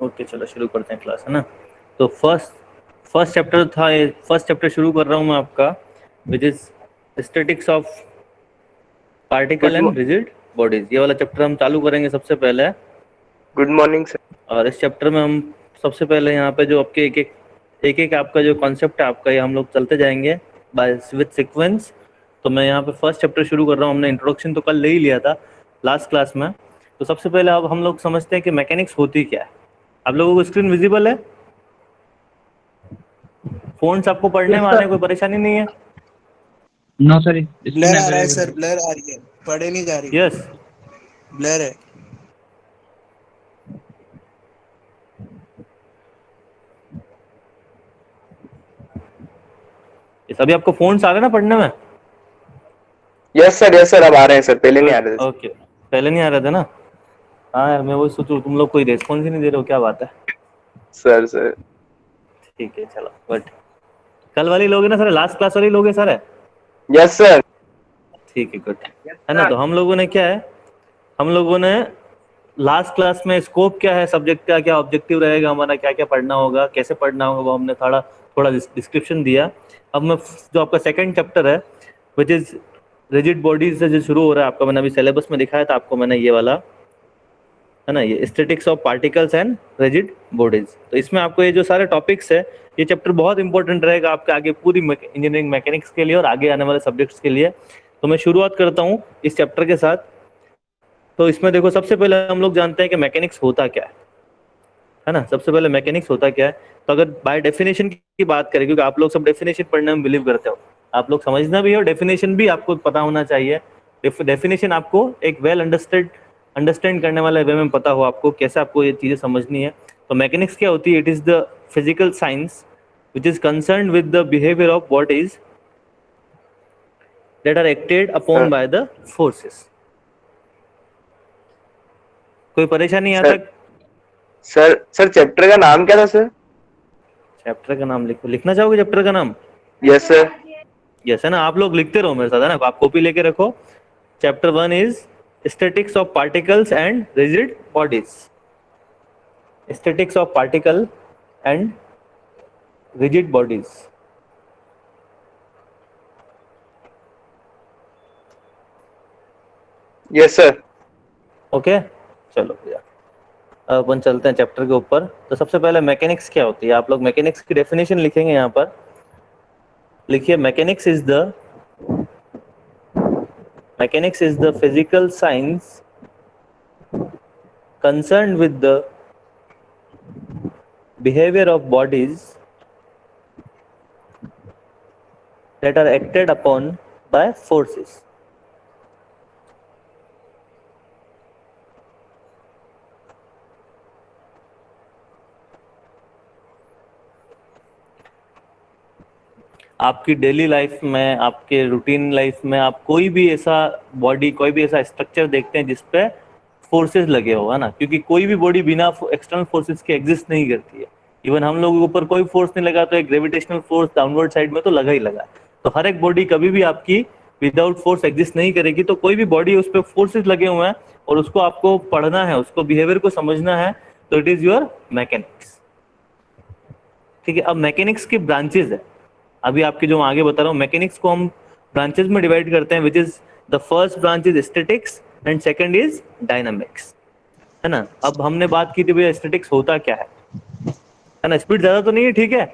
Okay चलो शुरू करते हैं क्लास, है ना। तो फर्स्ट चैप्टर था, ये फर्स्ट चैप्टर शुरू कर रहा हूँ मैं आपका, which is statics of particle and rigid bodies. ये वाला चैप्टर हम चालू करेंगे सबसे पहले। Good morning sir. और इस चैप्टर में हम सबसे पहले यहाँ पे जो आपके एक आपका जो कॉन्सेप्ट है आपका, ये हम लोग चलते जाएंगे बाय विद सीक्वेंस। तो मैं यहाँ पे फर्स्ट चैप्टर शुरू कर रहा हूँ। हमने इंट्रोडक्शन तो कल ले ही लिया था लास्ट क्लास में। तो सबसे पहले अब हम लोग समझते हैं कि मैकेनिक्स होती क्या है। आप लोगों को स्क्रीन विजिबल है? फोन्स आपको पढ़ने में आने कोई परेशानी नहीं है? नो सर, ब्लर आ रहा है सर, ब्लर आ रही है, पढ़े नहीं जा रही। यस ब्लर है। अभी आपको फोन्स आ रहे हैं ना पढ़ने में? यस सर अब आ रहे हैं सर, पहले नहीं आ रहे थे। ओके पहले नहीं आ रहे थे ना? हाँ यार, मैं वही सोचूं तुम लोग कोई रेस्पॉन्स ही नहीं दे रहे हो, क्या बात है। सर ठीक है चलो, बट कल वाली लोग है ना सर, लास्ट क्लास वाली लोग है सर? Yes sir. ठीक है गुड, है ना। तो हम लोगों ने क्या है, हम लोगों ने लास्ट क्लास में स्कोप क्या है सब्जेक्ट का, क्या ऑब्जेक्टिव रहेगा हमारा, क्या क्या पढ़ना होगा, कैसे पढ़ना होगा, वो हमने थोड़ा थोड़ा डिस्क्रिप्शन दिया। अब मैं जो आपका सेकंड चैप्टर है विच इज रिजिड बॉडीज से जो शुरू हो रहा है आपका, मैंने अभी सिलेबस में दिखाया था आपको मैंने, ये वाला है ना, ये statics of particles and rigid bodies. तो इसमें आपको ये जो सारे टॉपिक्स है, ये चैप्टर बहुत इंपॉर्टेंट रहेगा आपके आगे पूरी इंजीनियरिंग मैकेनिक्स के लिए और आगे आने वाले सब्जेक्ट्स के लिए। तो मैं शुरुआत करता हूँ इस चैप्टर के साथ। तो इसमें देखो, सबसे पहले हम लोग जानते हैं कि मैकेनिक्स होता क्या है ना। सबसे पहले मैकेनिक्स होता क्या है, तो अगर बाय डेफिनेशन की बात करें, क्योंकि आप लोग सब डेफिनेशन पढ़ने में बिलीव करते हो, आप लोग समझना भी है और डेफिनेशन भी आपको पता होना चाहिए। डेफिनेशन आपको एक वेल अंडरस्टैंड करने वाले वे में पता हो आपको, कैसे आपको ये चीज़ें समझनी है। तो मैकेनिक्स क्या होती है? It is the physical science which is concern with the behaviour of bodies that are acted upon by the forces। कोई परेशानी यहाँ तक? सर चैप्टर का नाम क्या था सर? चैप्टर का नाम लिखो, लिखना चाहोगे चैप्टर का नाम? Yes sir. यस है ना, आप लोग लिखते रहो मेरे साथ, है ना, आप कॉपी लेके रखो। Chapter 1 is statics of particles and rigid bodies. Statics of particle and rigid bodies. Yes sir. Okay चलो भैया, अब अपन चलते हैं चैप्टर के ऊपर। तो सबसे पहले मैकेनिक्स क्या होती है, आप लोग मैकेनिक्स की डेफिनेशन लिखेंगे यहाँ पर। लिखिए, mechanics is the physical science concerned with the behavior of bodies that are acted upon by forces। आपकी डेली लाइफ में, आपके रूटीन लाइफ में, आप कोई भी ऐसा बॉडी, कोई भी ऐसा स्ट्रक्चर देखते हैं जिसपे फोर्सेस लगे हो, है ना, क्योंकि कोई भी बॉडी बिना एक्सटर्नल फोर्सेस के एग्जिस्ट नहीं करती है। इवन हम लोगों के ऊपर कोई फोर्स नहीं लगा तो एक ग्रेविटेशनल फोर्स डाउनवर्ड साइड में तो लगा ही लगा। तो हर एक बॉडी कभी भी आपकी विदाउट फोर्स एग्जिस्ट नहीं करेगी। तो कोई भी बॉडी, उस पर फोर्सेस लगे हुए हैं और उसको आपको पढ़ना है, उसको बिहेवियर को समझना है, तो इट इज योर मैकेनिक्स। ठीक है, अब मैकेनिक्स की ब्रांचेज है, अभी आपके जो आगे बता रहा हूँ। मैकेनिक्स को हम ब्रांचेज में डिवाइड करते हैं, which is the first branch is statics and second is dynamics, है ना। अब हमने बात की थी भैया स्टैटिक्स होता क्या है ना। स्पीड ज्यादा तो नहीं है? ठीक है।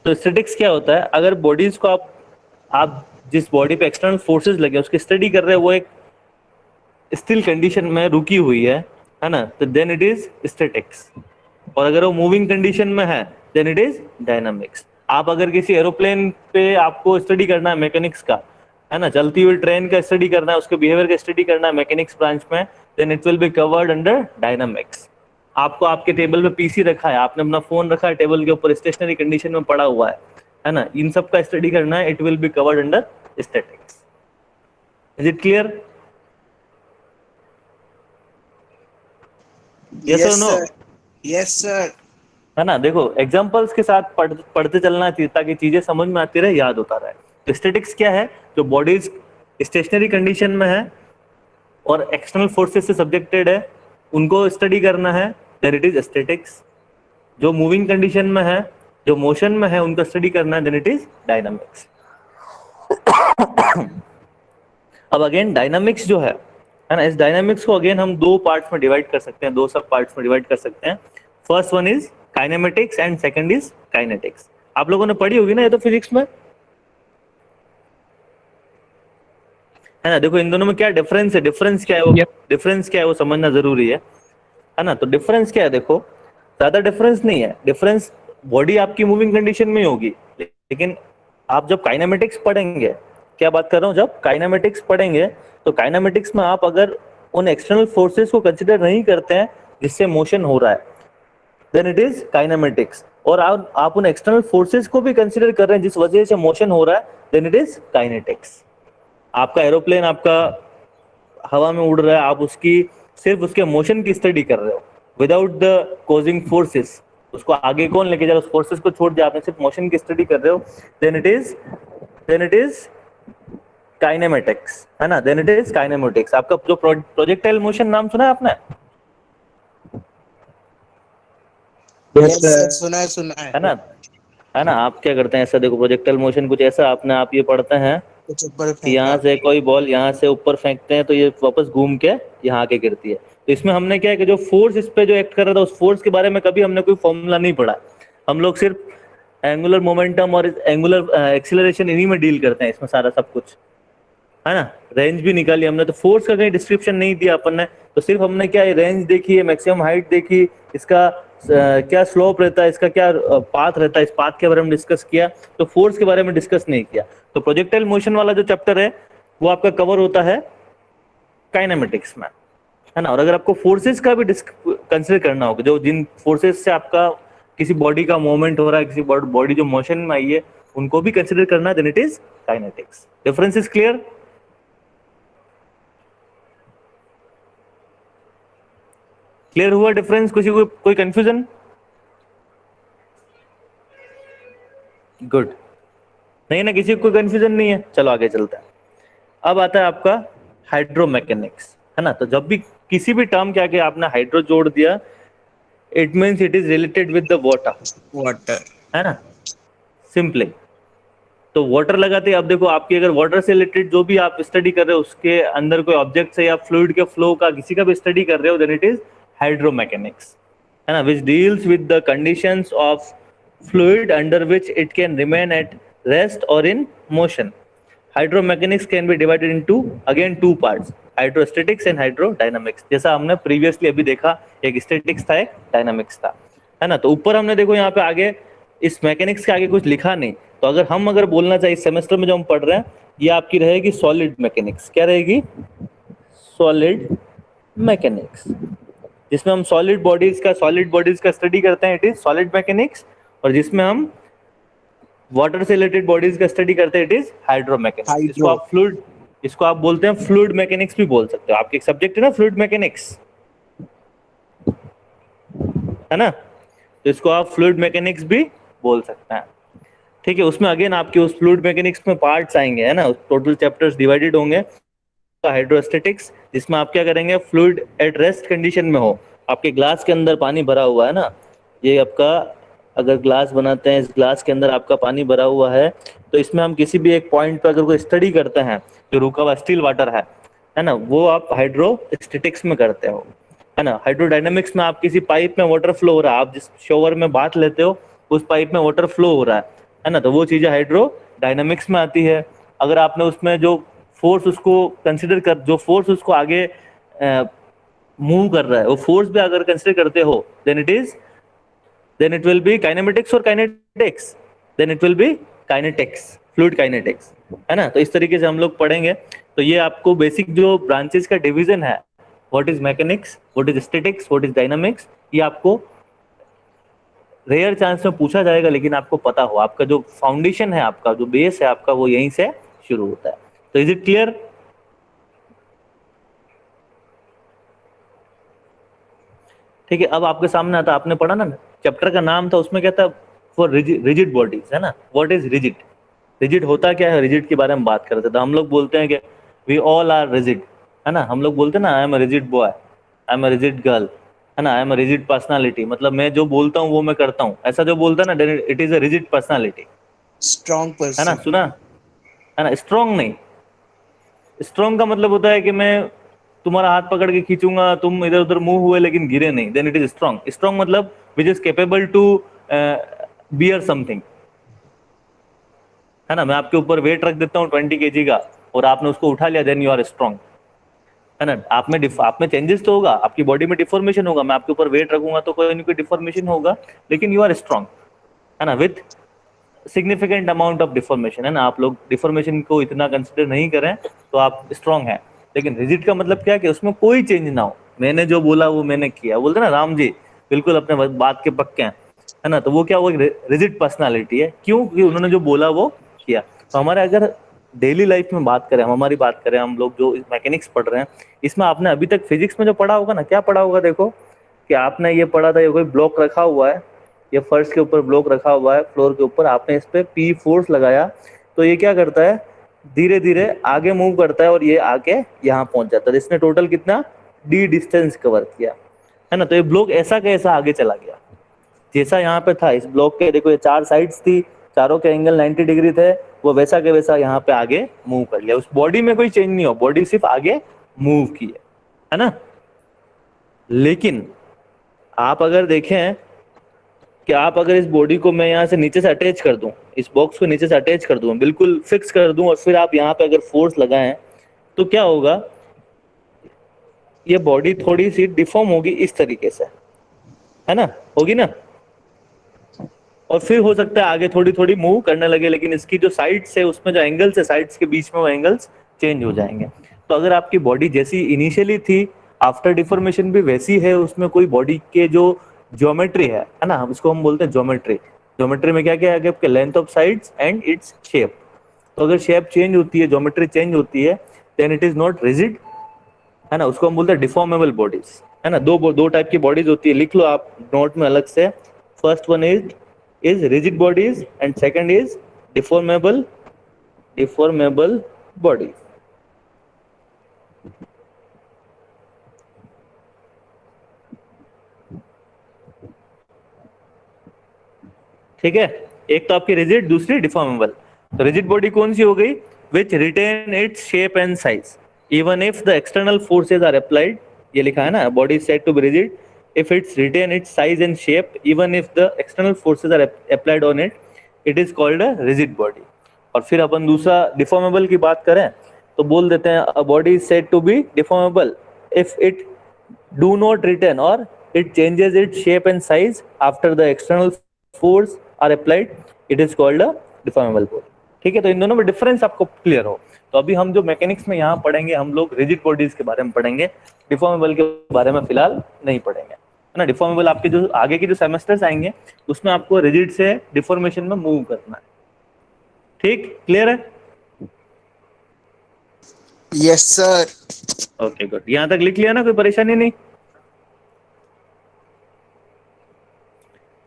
तो स्टैटिक्स क्या होता है, अगर बॉडीज को आप जिस बॉडी पे एक्सटर्नल फोर्सेस लगे उसकी स्टडी कर रहे हैं, वो एक स्टिल कंडीशन में रुकी हुई है ना, तो देन इट इज स्टैटिक्स। और अगर वो मूविंग कंडीशन में है देन इट इज डायनामिक्स। आप अगर किसी एरोप्लेन पे आपको स्टडी करना है मैकेनिक्स का, है ना, चलती हुई ट्रेन का स्टडी करना है, उसके बिहेवियर का स्टडी करना है मैकेनिक्स ब्रांच में, then it will be covered under dynamics. आपको आपके टेबल पे पीसी रखा है, आपने अपना फोन रखा है टेबल के ऊपर, स्टेशनरी कंडीशन में पड़ा हुआ है ना, इन सब का स्टडी करना है, it will be covered under statics. Is it clear? Yes or no? Yes sir. है ना, देखो एग्जांपल्स के साथ पढ़ते चलना चाहिए ताकि चीजें समझ में आती रहे, याद होता रहे। तो स्टैटिक्स क्या है? जो बॉडीज स्टेशनरी कंडीशन में है, और एक्सटर्नल फोर्सेस से सब्जेक्टेड है, उनको स्टडी करना है, देन इट इज स्टैटिक्स। जो मूविंग कंडीशन में है, जो मोशन में है, उनको स्टडी करना है, देन इट इज डायनामिक्स। अब अगेन डायनामिक्स जो है ना, इस डायनामिक्स को अगेन हम दो पार्ट्स में डिवाइड कर सकते हैं, दो सब पार्ट्स में डिवाइड कर सकते हैं। First one is kinematics and second is kinetics. आप लोगों ने पढ़ी होगी ना ये तो फिजिक्स में, है ना। देखो इन दोनों में क्या डिफरेंस है, डिफरेंस क्या है वो, डिफरेंस क्या है वो समझना जरूरी है ना। तो डिफरेंस क्या है, देखो ज्यादा डिफरेंस नहीं है, डिफरेंस बॉडी आपकी मूविंग कंडीशन में ही होगी, लेकिन आप जब काइनेमेटिक्स पढ़ेंगे, क्या बात कर रहा हूँ, जब काइनेमेटिक्स पढ़ेंगे तो काइनेमेटिक्स में आप अगर उन एक्सटर्नल फोर्सेस को कंसिडर नहीं करते हैं जिससे मोशन हो रहा है, देन इट इज काइनेमेटिक्स। और आप उन एक्सटर्नल फोर्सेस को भी कंसिडर कर रहे हैं जिस वजह से मोशन हो रहा है, देन इट इज काइनेटिक्स। आपका एरोप्लेन आपका हवा में उड़ रहा है, आप उसकी सिर्फ उसके मोशन की स्टडी कर रहे हो विदाउट द कॉजिंग फोर्सेस, उसको आगे कौन लेके जा रहा है, उस फोर्सेस को छोड़ दिया, आपने सिर्फ मोशन की स्टडी कर रहे हो, देन इट इज काइनेमेटिक्स, है ना। Then it is kinematics. आपका जो प्रोजेक्टाइल मोशन नाम सुना है आपने? यस सर, सुना है ना, है ना। आप क्या करते हैं ऐसा, देखो प्रोजेक्टाइल मोशन कुछ ऐसा, आप ये पढ़ते हैं कुछ ऊपर कि यहाँ से कोई बॉल यहाँ से ऊपर फेंकते हैं तो ये वापस घूम के यहाँ आके गिरती है। तो इसमें हमने क्या है कि जो फोर्स इस पे जो एक्ट कर रहा था, उस फोर्स के बारे में कभी हमने कोई फॉर्मूला नहीं पढ़ा। हम लोग सिर्फ एंगुलर मोमेंटम और एंगुलर एक्सीलरेशन इन्हीं में डील करते हैं, इसमें सारा सब कुछ, है ना। रेंज भी निकाली हमने, तो फोर्स का कहीं डिस्क्रिप्शन नहीं दिया अपन ने, तो सिर्फ हमने क्या रेंज देखी है, मैक्सिमम हाइट देखी, इसका क्या स्लोप रहता है, इसका क्या पाथ रहता है, इस पाथ के बारे में डिस्कस किया, तो फोर्स के बारे में डिस्कस नहीं किया। तो प्रोजेक्टाइल मोशन वाला जो चैप्टर है वो आपका कवर होता है काइनेमेटिक्स में, है ना। और अगर आपको फोर्सेस का भी कंसिडर करना होगा, जो जिन फोर्सेस से आपका किसी बॉडी का मूवमेंट हो रहा है, किसी बॉडी जो मोशन में आई है, उनको भी कंसिडर करना है, then it is kinetics. Difference is clear? Clear हुआ डिफरेंस? किसी को कोई कंफ्यूजन? गुड, नहीं ना, किसी को कोई कंफ्यूजन नहीं है, चलो आगे चलते हैं। अब आता है आपका हाइड्रोमैकेनिक्स, है ना। तो जब भी किसी भी टर्म के आगे आपने हाइड्रो जोड़ दिया, it means it is related with the water, है ना, सिंपली। तो वाटर लगाते हैं, अब देखो आपकी अगर वाटर से रिलेटेड जो भी आप स्टडी कर रहे हो, उसके अंदर कोई ऑब्जेक्ट है या फ्लूइड के फ्लो का किसी का भी स्टडी कर रहे हो, देन इट इज हाइड्रोमैकेनिक्स, है ना, which deals with the conditions of fluid under which it can remain at rest or in motion. Hydromechanics can be divided into again two parts, hydrostatics and hydrodynamics। जैसा हमने previously अभी देखा, एक statics था, एक dynamics था, है ना। तो ऊपर हमने देखो यहाँ पे आगे इस मैकेनिक्स के आगे कुछ लिखा नहीं, तो अगर बोलना चाहिए इस सेमेस्टर में जो हम पढ़ रहे हैं, ये आपकी रहेगी सॉलिड मैकेनिक्स। क्या रहेगी? सॉलिड मैकेनिक्स, जिसमें हम सॉलिड बॉडीज का स्टडी करते हैं, इट इज सॉलिड मैकेनिक्स। और जिसमें हम वाटर से रिलेटेड बॉडीज का स्टडी करते हैं, इट इज हाइड्रोमैकेनिक्स। इसको आप बोलते हैं फ्लूइड मैकेनिक्स भी बोल सकते हो, आपके एक सब्जेक्ट है ना फ्लूइड मैकेनिक्स, है ना, तो इसको आप फ्लूइड मैकेनिक्स भी बोल सकते हैं, ठीक है। उसमें अगेन आपके उस फ्लूइड मैकेनिक्स में पार्ट्स आएंगे, है ना, टोटल चैप्टर्स डिवाइडेड होंगे। हाइड्रोस्टैटिक्स, जिसमें आप क्या करेंगे, फ्लूइड एट रेस्ट कंडीशन में हो, आपके ग्लास के अंदर पानी भरा हुआ है ना, ये आपका अगर ग्लास बनाते हैं, इस ग्लास के अंदर आपका पानी भरा हुआ है, तो इसमें हम किसी भी एक पॉइंट पर अगर कोई स्टडी करते हैं, जो रुका हुआ स्टिल वाटर है ना, वो आप हाइड्रोस्टैटिक्स में करते हो, है ना। हाइड्रोडायनामिक्स में आप किसी पाइप में वाटर फ्लो हो रहा है, आप जिस शॉवर में बात लेते हो उस पाइप में वाटर फ्लो हो रहा है ना, तो वो चीजें हाइड्रोडायनामिक्स में आती है। अगर आपने उसमें जो फोर्स उसको कंसिडर कर, जो फोर्स उसको आगे मूव कर रहा है, वो फोर्स भी अगर कंसिडर करते हो, then it will be kinematics और kinetics, then it will be kinetics, fluid kinetics, है ना। तो इस तरीके से हम लोग पढ़ेंगे। तो ये आपको बेसिक जो ब्रांचेस का डिवीजन है, what is mechanics, what is statics, what is dynamics, ये आपको रेयर चांस में पूछा जाएगा, लेकिन आपको पता हो, आपका जो फाउंडेशन है, आपका जो बेस है आपका, वो यहीं से शुरू होता है। तो इज इट क्लियर? ठीक है। अब आपके सामने आता, आपने पढ़ा ना, चैप्टर का नाम था, उसमें क्या था, फॉर रिजिड बॉडीज, है ना। What is rigid? रिजिड होता क्या है, रिजिड के बारे में बात करते थे। हम लोग बोलते हैं कि वी ऑल आर रिजिड, है ना। हम लोग बोलते हैं ना I am a rigid boy, I am a rigid girl, है ना, I am a rigid personality, मतलब मैं जो बोलता हूँ वो मैं करता हूँ, ऐसा जो बोलता है ना, it is a rigid personality, Strong है ना। person. सुना, है ना। स्ट्रॉन्ग नहीं, स्ट्रॉन्ग का मतलब होता है कि मैं तुम्हारा हाथ पकड़ के खींचूंगा, तुम इधर उधर मूव हुए लेकिन गिरे नहीं, then it is strong. Strong मतलब which is capable to bear something, है ना। मैं आपके ऊपर वेट रख देता हूँ 20 kg का और आपने उसको उठा लिया, देन यू आर स्ट्रॉन्ग, है ना। आप में चेंजेस तो होगा, आपकी बॉडी में डिफॉर्मेशन होगा, मैं आपके ऊपर वेट रखूंगा तो कोई ना कोई डिफॉर्मेशन होगा, लेकिन यू आर स्ट्रॉन्ग, है ना, with significant amount of deformation, है ना। आप लोग डिफॉर्मेशन को इतना कंसिडर नहीं करें तो आप स्ट्रॉन्ग हैं। लेकिन रिजिड का मतलब क्या है कि उसमें कोई चेंज ना हो, मैंने जो बोला वो मैंने किया, बोलते ना राम जी बिल्कुल अपने बात के पक्के हैं, है ना। तो वो क्या, वो रिजिड पर्सनालिटी है, क्यों, क्योंकि उन्होंने जो बोला वो किया। तो हमारे अगर डेली लाइफ में बात करें, हमारी बात करें, हम लोग जो मैकेनिक्स पढ़ रहे हैं, इसमें आपने अभी तक फिजिक्स में जो पढ़ा होगा ना, क्या पढ़ा होगा, देखो कि आपने ये पढ़ा था, ये कोई ब्लॉक रखा हुआ है, ये फर्श के ऊपर ब्लॉक रखा हुआ है, फ्लोर के ऊपर आपने इस पे पी फोर्स लगाया, तो ये क्या करता है, धीरे धीरे आगे मूव करता है और ये आके यहाँ पहुंच जाता है। इसने टोटल कितना डी डिस्टेंस कवर किया, है ना। तो ये ब्लॉक ऐसा कैसा आगे चला गया, जैसा यहाँ पे था इस ब्लॉक के, देखो ये 4 साइड्स थी, चारों के एंगल 90 डिग्री थे, वो वैसा के वैसा यहाँ पे आगे मूव कर लिया। उस बॉडी में कोई चेंज नहीं हो, बॉडी सिर्फ आगे मूव की है ना। लेकिन आप अगर देखें कि आप अगर इस बॉडी को मैं यहाँ से नीचे से अटैच कर दूं, इस बॉक्स को नीचे से अटैच कर दूं, बिल्कुल फिक्स कर दूं, और फिर आप यहाँ पे अगर फोर्स लगाएं तो क्या होगा, ये बॉडी थोड़ी सी डिफॉर्म होगी इस तरीके से, है ना, होगी ना। और फिर हो सकता है आगे थोड़ी थोड़ी मूव करने लगे, लेकिन इसकी जो साइड्स है उसमें जो एंगल्स है साइड्स के बीच में, वो एंगल्स चेंज हो जाएंगे। तो अगर आपकी बॉडी जैसी इनिशियली थी, आफ्टर डिफॉर्मेशन भी वैसी है, उसमें कोई बॉडी के जो ज्योमेट्री है ना, उसको हम बोलते हैं ज्योमेट्री। ज्योमेट्री में क्या क्या है, आपके length of sides and its shape. तो अगर शेप चेंज होती है, ज्योमेट्री चेंज होती है, then it is not rigid, है ना, उसको हम बोलते हैं डिफॉर्मेबल बॉडीज, है ना। दो टाइप की बॉडीज होती है, लिख लो आप नोट में अलग से। First one is rigid bodies and second is deformable bodies. ठीक है, एक तो आपकी रिजिड, दूसरी डिफॉर्मेबल। तो रिजिड बॉडी कौन सी हो गई, which retain its shape and size even if the external forces are applied, ये लिखा है ना, body said to be rigid if it's retain its size and shape even if the external forces are applied on it, it is called a rigid body। और फिर अपन दूसरा deformable की बात करें तो बोल देते हैं a body is said to be deformable if it do not retain or it changes its shape and size after the external force are applied, it is called a deformable body। ठीक है, तो इन दोनों में difference आपको clear हो। तो अभी हम जो मैकेनिक्स में यहाँ पढ़ेंगे, हम लोग रिजिड बॉडीज के बारे में पढ़ेंगे, डिफॉर्मेबल के बारे में फिलहाल नहीं पढ़ेंगे, है ना। डिफॉर्मेबल आपके जो आगे के जो सेमेस्टर्स आएंगे उसमें आपको रिजिड से डिफॉर्मेशन में मूव करना है। ठीक, क्लियर है? Yes, sir. ओके गुड, यहाँ तक लिख लिया ना, कोई परेशानी नहीं।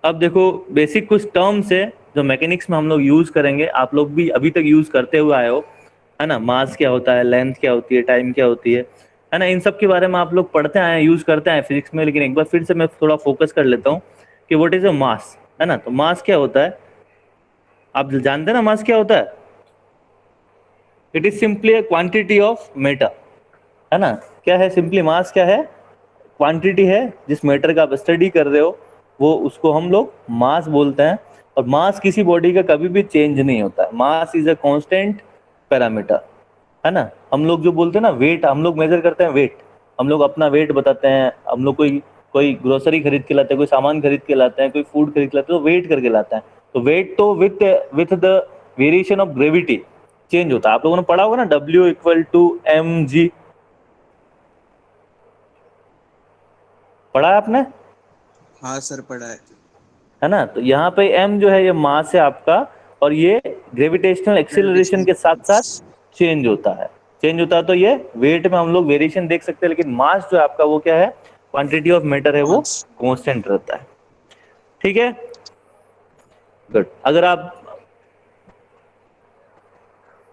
अब देखो बेसिक कुछ टर्म्स है जो मैकेनिक्स में हम लोग यूज करेंगे, आप लोग भी अभी तक यूज करते हुए आए हो, है ना। मास क्या होता है, लेंथ क्या होती है, टाइम क्या होती है ना, इन सब के बारे में आप लोग पढ़ते आए, यूज करते आए फिजिक्स में। लेकिन एक बार फिर से मैं थोड़ा फोकस कर लेता हूँ कि व्हाट इज अ मास, है ना। तो मास क्या होता है, आप जानते हैं ना मास क्या होता है, it is simply a quantity of matter, है ना। क्या है सिंपली, मास क्या है, क्वांटिटी है, जिस मैटर का आप स्टडी कर रहे हो वो, उसको हम लोग मास बोलते हैं। और मास किसी बॉडी का कभी भी चेंज नहीं होता है, mass is a constant parameter, है ना। हम लोग जो बोलते हैं ना वेट, हम लोग मेजर करते हैं वेट, हम लोग अपना वेट बताते हैं, हम लोग कोई ग्रोसरी खरीद के लाते हैं, कोई सामान खरीद के लाते हैं, कोई फूड खरीद के लाते हैं, तो वेट करके लाते हैं। तो वेट तो with the variation of gravity change होता है। आप लोगों ने पढ़ा होगा ना, W = mg, पढ़ा है आपने? हाँ सर, पढ़ा है ना। तो यहाँ पे m जो है ये मास है आपका, और ये ग्रेविटेशनल एक्सीलरेशन के साथ साथ चेंज होता है, तो ये वेट में हम लोग वेरिएशन देख सकते हैं, लेकिन मास जो है आपका वो क्या है, क्वांटिटी ऑफ मैटर है, वो कांस्टेंट रहता है। ठीक है, गुड। अगर आप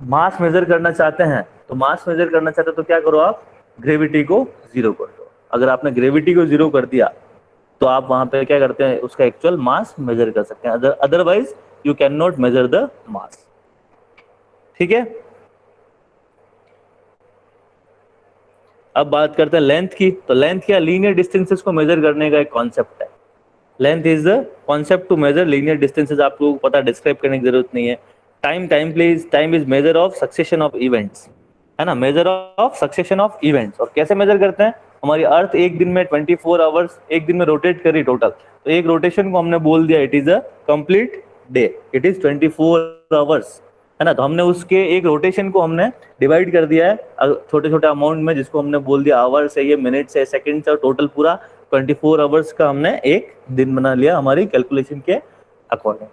मास मेजर करना चाहते हैं तो क्या करो आप, ग्रेविटी को जीरो कर दो। अगर आपने ग्रेविटी को जीरो कर दिया तो आप वहां पे क्या करते हैं, उसका एक्चुअल मास मेजर कर सकते हैं, otherwise you can not measure the mass. ठीक है, अब बात करते हैं लेंथ की। तो लेंथ क्या, लीनियर डिस्टेंसेस को मेजर करने का एक कॉन्सेप्ट है। Length is the concept to measure linear distances. आपको पता, डिस्क्राइब करने की जरूरत नहीं है। Time is measure of succession of events, है ना, measure of succession of events. और कैसे मेजर करते हैं, हमारी अर्थ एक दिन में 24 आवर्स एक दिन में रोटेट करी टोटल, तो एक रोटेशन को हमने बोल दिया it is a complete day, it is 24 hours, है ना। तो हमने उसके एक रोटेशन को हमने डिवाइड कर दिया है छोटे छोटे अमाउंट में, जिसको हमने बोल दिया आवर्स है, ये मिनट्स है, सेकंड्स है, टोटल पूरा 24 आवर्स का हमने एक दिन बना लिया हमारी कैलकुलेशन के अकॉर्डिंग।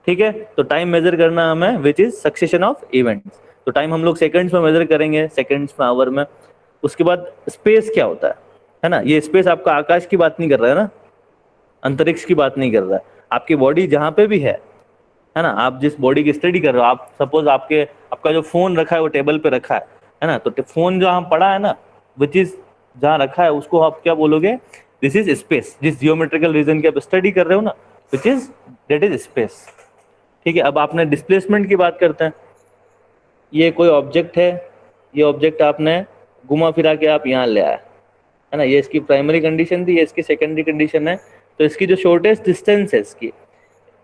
ठीक है, तो टाइम मेजर करना हमें which is succession of events. तो टाइम हम लोग सेकंड्स में मेजर करेंगे, सेकंड्स में, आवर में। उसके बाद स्पेस क्या होता है ना, ये स्पेस आपका आकाश की बात नहीं कर रहा है ना, अंतरिक्ष की बात नहीं कर रहा है, आपकी बॉडी जहाँ पे भी है ना, आप जिस बॉडी की स्टडी कर रहे हो, आप सपोज आपका जो फोन रखा है वो टेबल पे रखा है ना, तो फोन जहाँ पड़ा है ना, विच इज जहाँ रखा है, उसको आप क्या बोलोगे, दिस इज स्पेस। जिस जियोमेट्रिकल रीजन की आप स्टडी कर रहे हो ना, which is that is space. ठीक है, अब आपने डिस्प्लेसमेंट की बात करते हैं। ये कोई ऑब्जेक्ट है, ये ऑब्जेक्ट आपने घुमा फिरा के आप यहाँ ले आए, है ना, ये इसकी प्राइमरी कंडीशन थी, ये इसकी सेकेंडरी कंडीशन है। तो इसकी जो शॉर्टेस्ट डिस्टेंस है इसकी,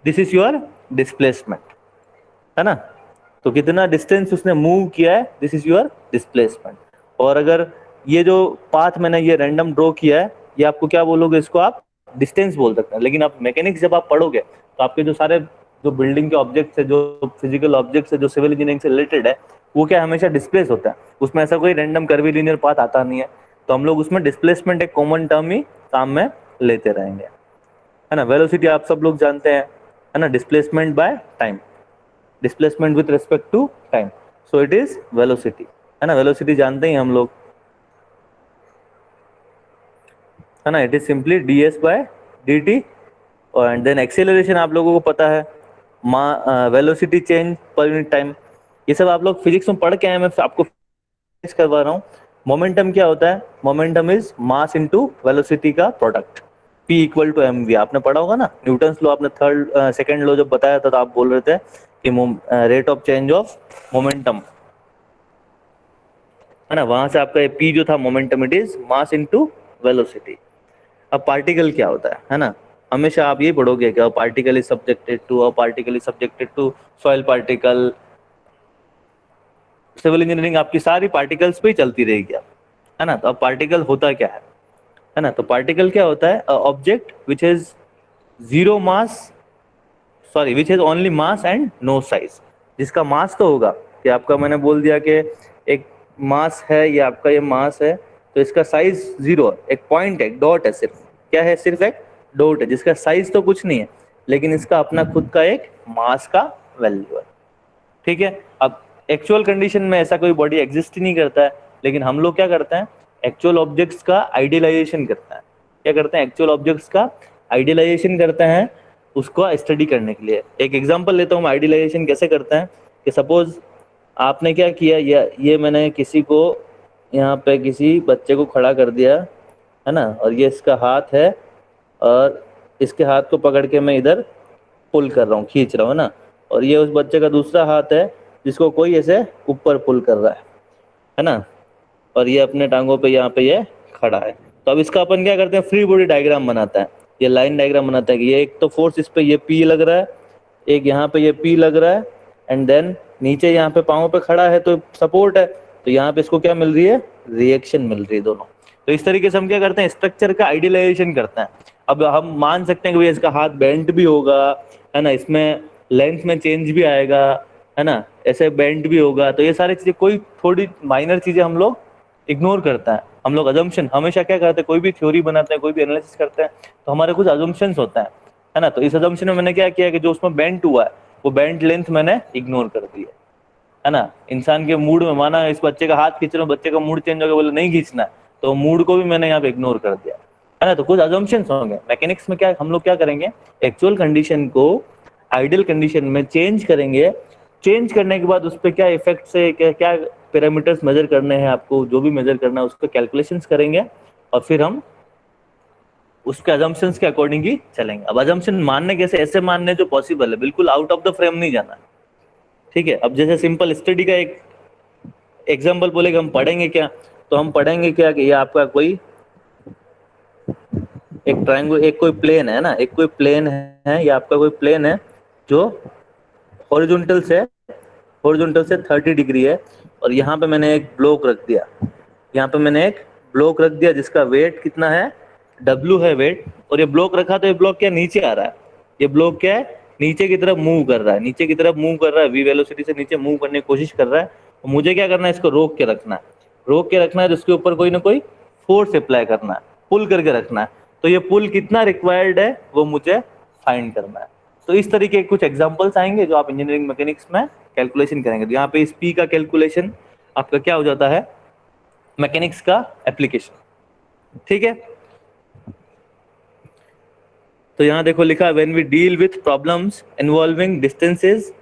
दिस इज योर डिस्प्लेसमेंट, है ना। तो कितना डिस्टेंस उसने मूव किया है, दिस इज योर डिस्प्लेसमेंट। और अगर ये जो पाथ मैंने ये रैंडम ड्रॉ किया है, ये आपको क्या बोलोगे, इसको आप डिस्टेंस बोल सकते हैं। लेकिन आप मैकेनिक्स जब आप पढ़ोगे तो आपके जो सारे जो बिल्डिंग के ऑब्जेक्ट्स है, जो फिजिकल ऑब्जेक्ट्स है, जो सिविल इंजीनियरिंग से रिलेटेड है, वो क्या हमेशा डिस्प्लेस होता है, उसमें ऐसा कोई रैंडम कर्वीलिनियर पाथ आता नहीं है। तो हम लोग उसमें डिस्प्लेसमेंट एक कॉमन टर्म ही काम में लेते रहेंगे, है ना। वेलोसिटी आप सब लोग जानते हैं, है ना, displacement by time, displacement with respect to time, so it is velocity, है ना। वेलोसिटी जानते ही हम लोग, है ना, it is simply ds by dt। और एंड देन एक्सेलरेशन आप लोगों को पता है, velocity change per unit time, ये सब आप लोग फिजिक्स में पढ़ के आए, मैं आपको करवा रहा हूँ। मोमेंटम क्या होता है, momentum is mass into velocity का product, p equal to mv। आपने पढ़ा होगा ना न्यूटन्स लॉ, आपने सेकंड लॉ जब बताया था तो आप बोल रहे थे कि rate of change of momentum, है ना, वहां से आपका p जो था momentum, it is mass into velocity. अब पार्टिकल क्या होता है ना, हमेशा आप ये पढ़ोगे कि particle is subjected to soil particle. Civil engineering आपकी सारी पार्टिकल्स पे ही चलती रहेगी, है ना। तो अब पार्टिकल होता क्या है ना, तो पार्टिकल क्या होता है, object which is zero mass, sorry which is only mass and no size. जिसका मास तो होगा कि आपका, मैंने बोल दिया कि एक मास है, ये आपका ये मास है, तो इसका साइज जीरो है, एक पॉइंट है, एक डॉट है, सिर्फ क्या है, सिर्फ एक डॉट है, जिसका साइज तो कुछ नहीं है, लेकिन इसका अपना खुद का एक मास का वैल्यू है। ठीक है, अब एक्चुअल कंडीशन में ऐसा कोई बॉडी एग्जिस्ट ही नहीं करता है, लेकिन हम लोग क्या करते हैं, एक्चुअल ऑब्जेक्ट्स का आइडियलाइजेशन करते हैं। क्या करते हैं, एक्चुअल ऑब्जेक्ट्स का आइडियलाइजेशन करते हैं, उसको स्टडी करने के लिए। एक एग्जांपल लेता हूँ, आइडियलाइजेशन कैसे करते हैं, कि सपोज आपने क्या किया, ये मैंने किसी को यहाँ पे किसी बच्चे को खड़ा कर दिया, है ना, और ये इसका हाथ है, और इसके हाथ को पकड़ के मैं इधर पुल कर रहा हूँ, खींच रहा हूँ ना, और ये उस बच्चे का दूसरा हाथ है जिसको कोई ऐसे ऊपर पुल कर रहा है ना, और ये अपने टांगों पे यहाँ पे ये खड़ा है। तो अब इसका अपन क्या करते हैं, फ्री बॉडी डायग्राम बनाता है, ये लाइन डायग्राम बनाता है कि ये एक तो फोर्स इस पे ये P लग रहा है, एक यहाँ पे ये P लग रहा है, एंड देन नीचे यहाँ पे पाँव पे खड़ा है तो सपोर्ट है, तो यहाँ पे इसको क्या मिल रही है, रिएक्शन मिल रही है दोनों। तो इस तरीके से हम क्या करते हैं, स्ट्रक्चर का आइडियलाइजेशन करते हैं। अब हम मान सकते हैं कि भाई इसका हाथ बेंट भी होगा, है ना, इसमें लेंथ में चेंज भी आएगा, है ना, ऐसे बेंट भी होगा, तो ये सारी चीजें, कोई थोड़ी माइनर चीजें हम लोग इग्नोर करता है। हम लोग अजम्पशन हमेशा क्या करते हैं, कोई भी थ्योरी बनाते हैं, कोई भी एनालिसिस करते हैं, तो हमारे कुछ अजम्पशंस होता है ना। तो इस अजम्पशन में मैंने क्या किया कि जो उसमें बेंट हुआ है वो बेंट लेंथ मैंने इग्नोर कर दी है ना। इंसान के मूड में, माना इस बच्चे का हाथ खींच रहा हूँ, बच्चे का मूड चेंज हो गया, बोले नहीं खींचना है, तो मूड को भी मैंने यहाँ पे इग्नोर कर दिया, है ना। तो कुछ अजम्पशंस होंगे। मैकेनिक्स में क्या हम लोग क्या करेंगे, एक्चुअल कंडीशन को आइडियल कंडीशन में चेंज करेंगे, चेंज करने के बाद उस पर क्या इफेक्ट से क्या पैरामीटर्स मेजर करने हैं आपको, जो भी मेजर करना है उसका कैलकुलेशंस करेंगे और फिर हम उसके अजम्पशंस के अकॉर्डिंग ही चलेंगे। अब अजम्पशन मानने कैसे, ऐसे मानने जो पॉसिबल है, बिल्कुल आउट ऑफ द फ्रेम नहीं जाना, ठीक है। अब जैसे सिंपल स्टडी का एक एग्जांपल बोलेगा, हम पढ़ेंगे क्या, तो हम पढ़ेंगे क्या कि ये आपका कोई एक ट्रायंगल, एक कोई प्लेन है ना, एक कोई प्लेन है, ये आपका कोई प्लेन है जो हॉरिजॉन्टल से 30 डिग्री है, और यहाँ पे मैंने एक ब्लॉक रख दिया, यहाँ पे मैंने एक ब्लॉक रख दिया जिसका वेट कितना है, W है वेट, और ये ब्लॉक रखा तो ये ब्लॉक क्या नीचे आ रहा है, ये ब्लॉक क्या है नीचे की तरफ मूव कर रहा है, नीचे की तरफ मूव कर रहा है, v वेलोसिटी से नीचे मूव करने की कोशिश कर रहा है। तो मुझे क्या करना है, इसको रोक के रखना है, रोक के रखना है, तो इसके ऊपर कोई ना कोई फोर्स अप्लाई करना है, पुल करके रखना है। तो ये पुल कितना रिक्वायर्ड है वो मुझे फाइंड करना है। तो इस तरीके के कुछ एग्जांपल्स आएंगे जो आप इंजीनियरिंग मैकेनिक्स में कैलकुलेशन करेंगे। तो यहाँ पे इस P का कैलकुलेशन आपका क्या हो जाता है, मैकेनिक्स का एप्लीकेशन, ठीक है। तो यहाँ देखो लिखा है, when we deal with problems involving distances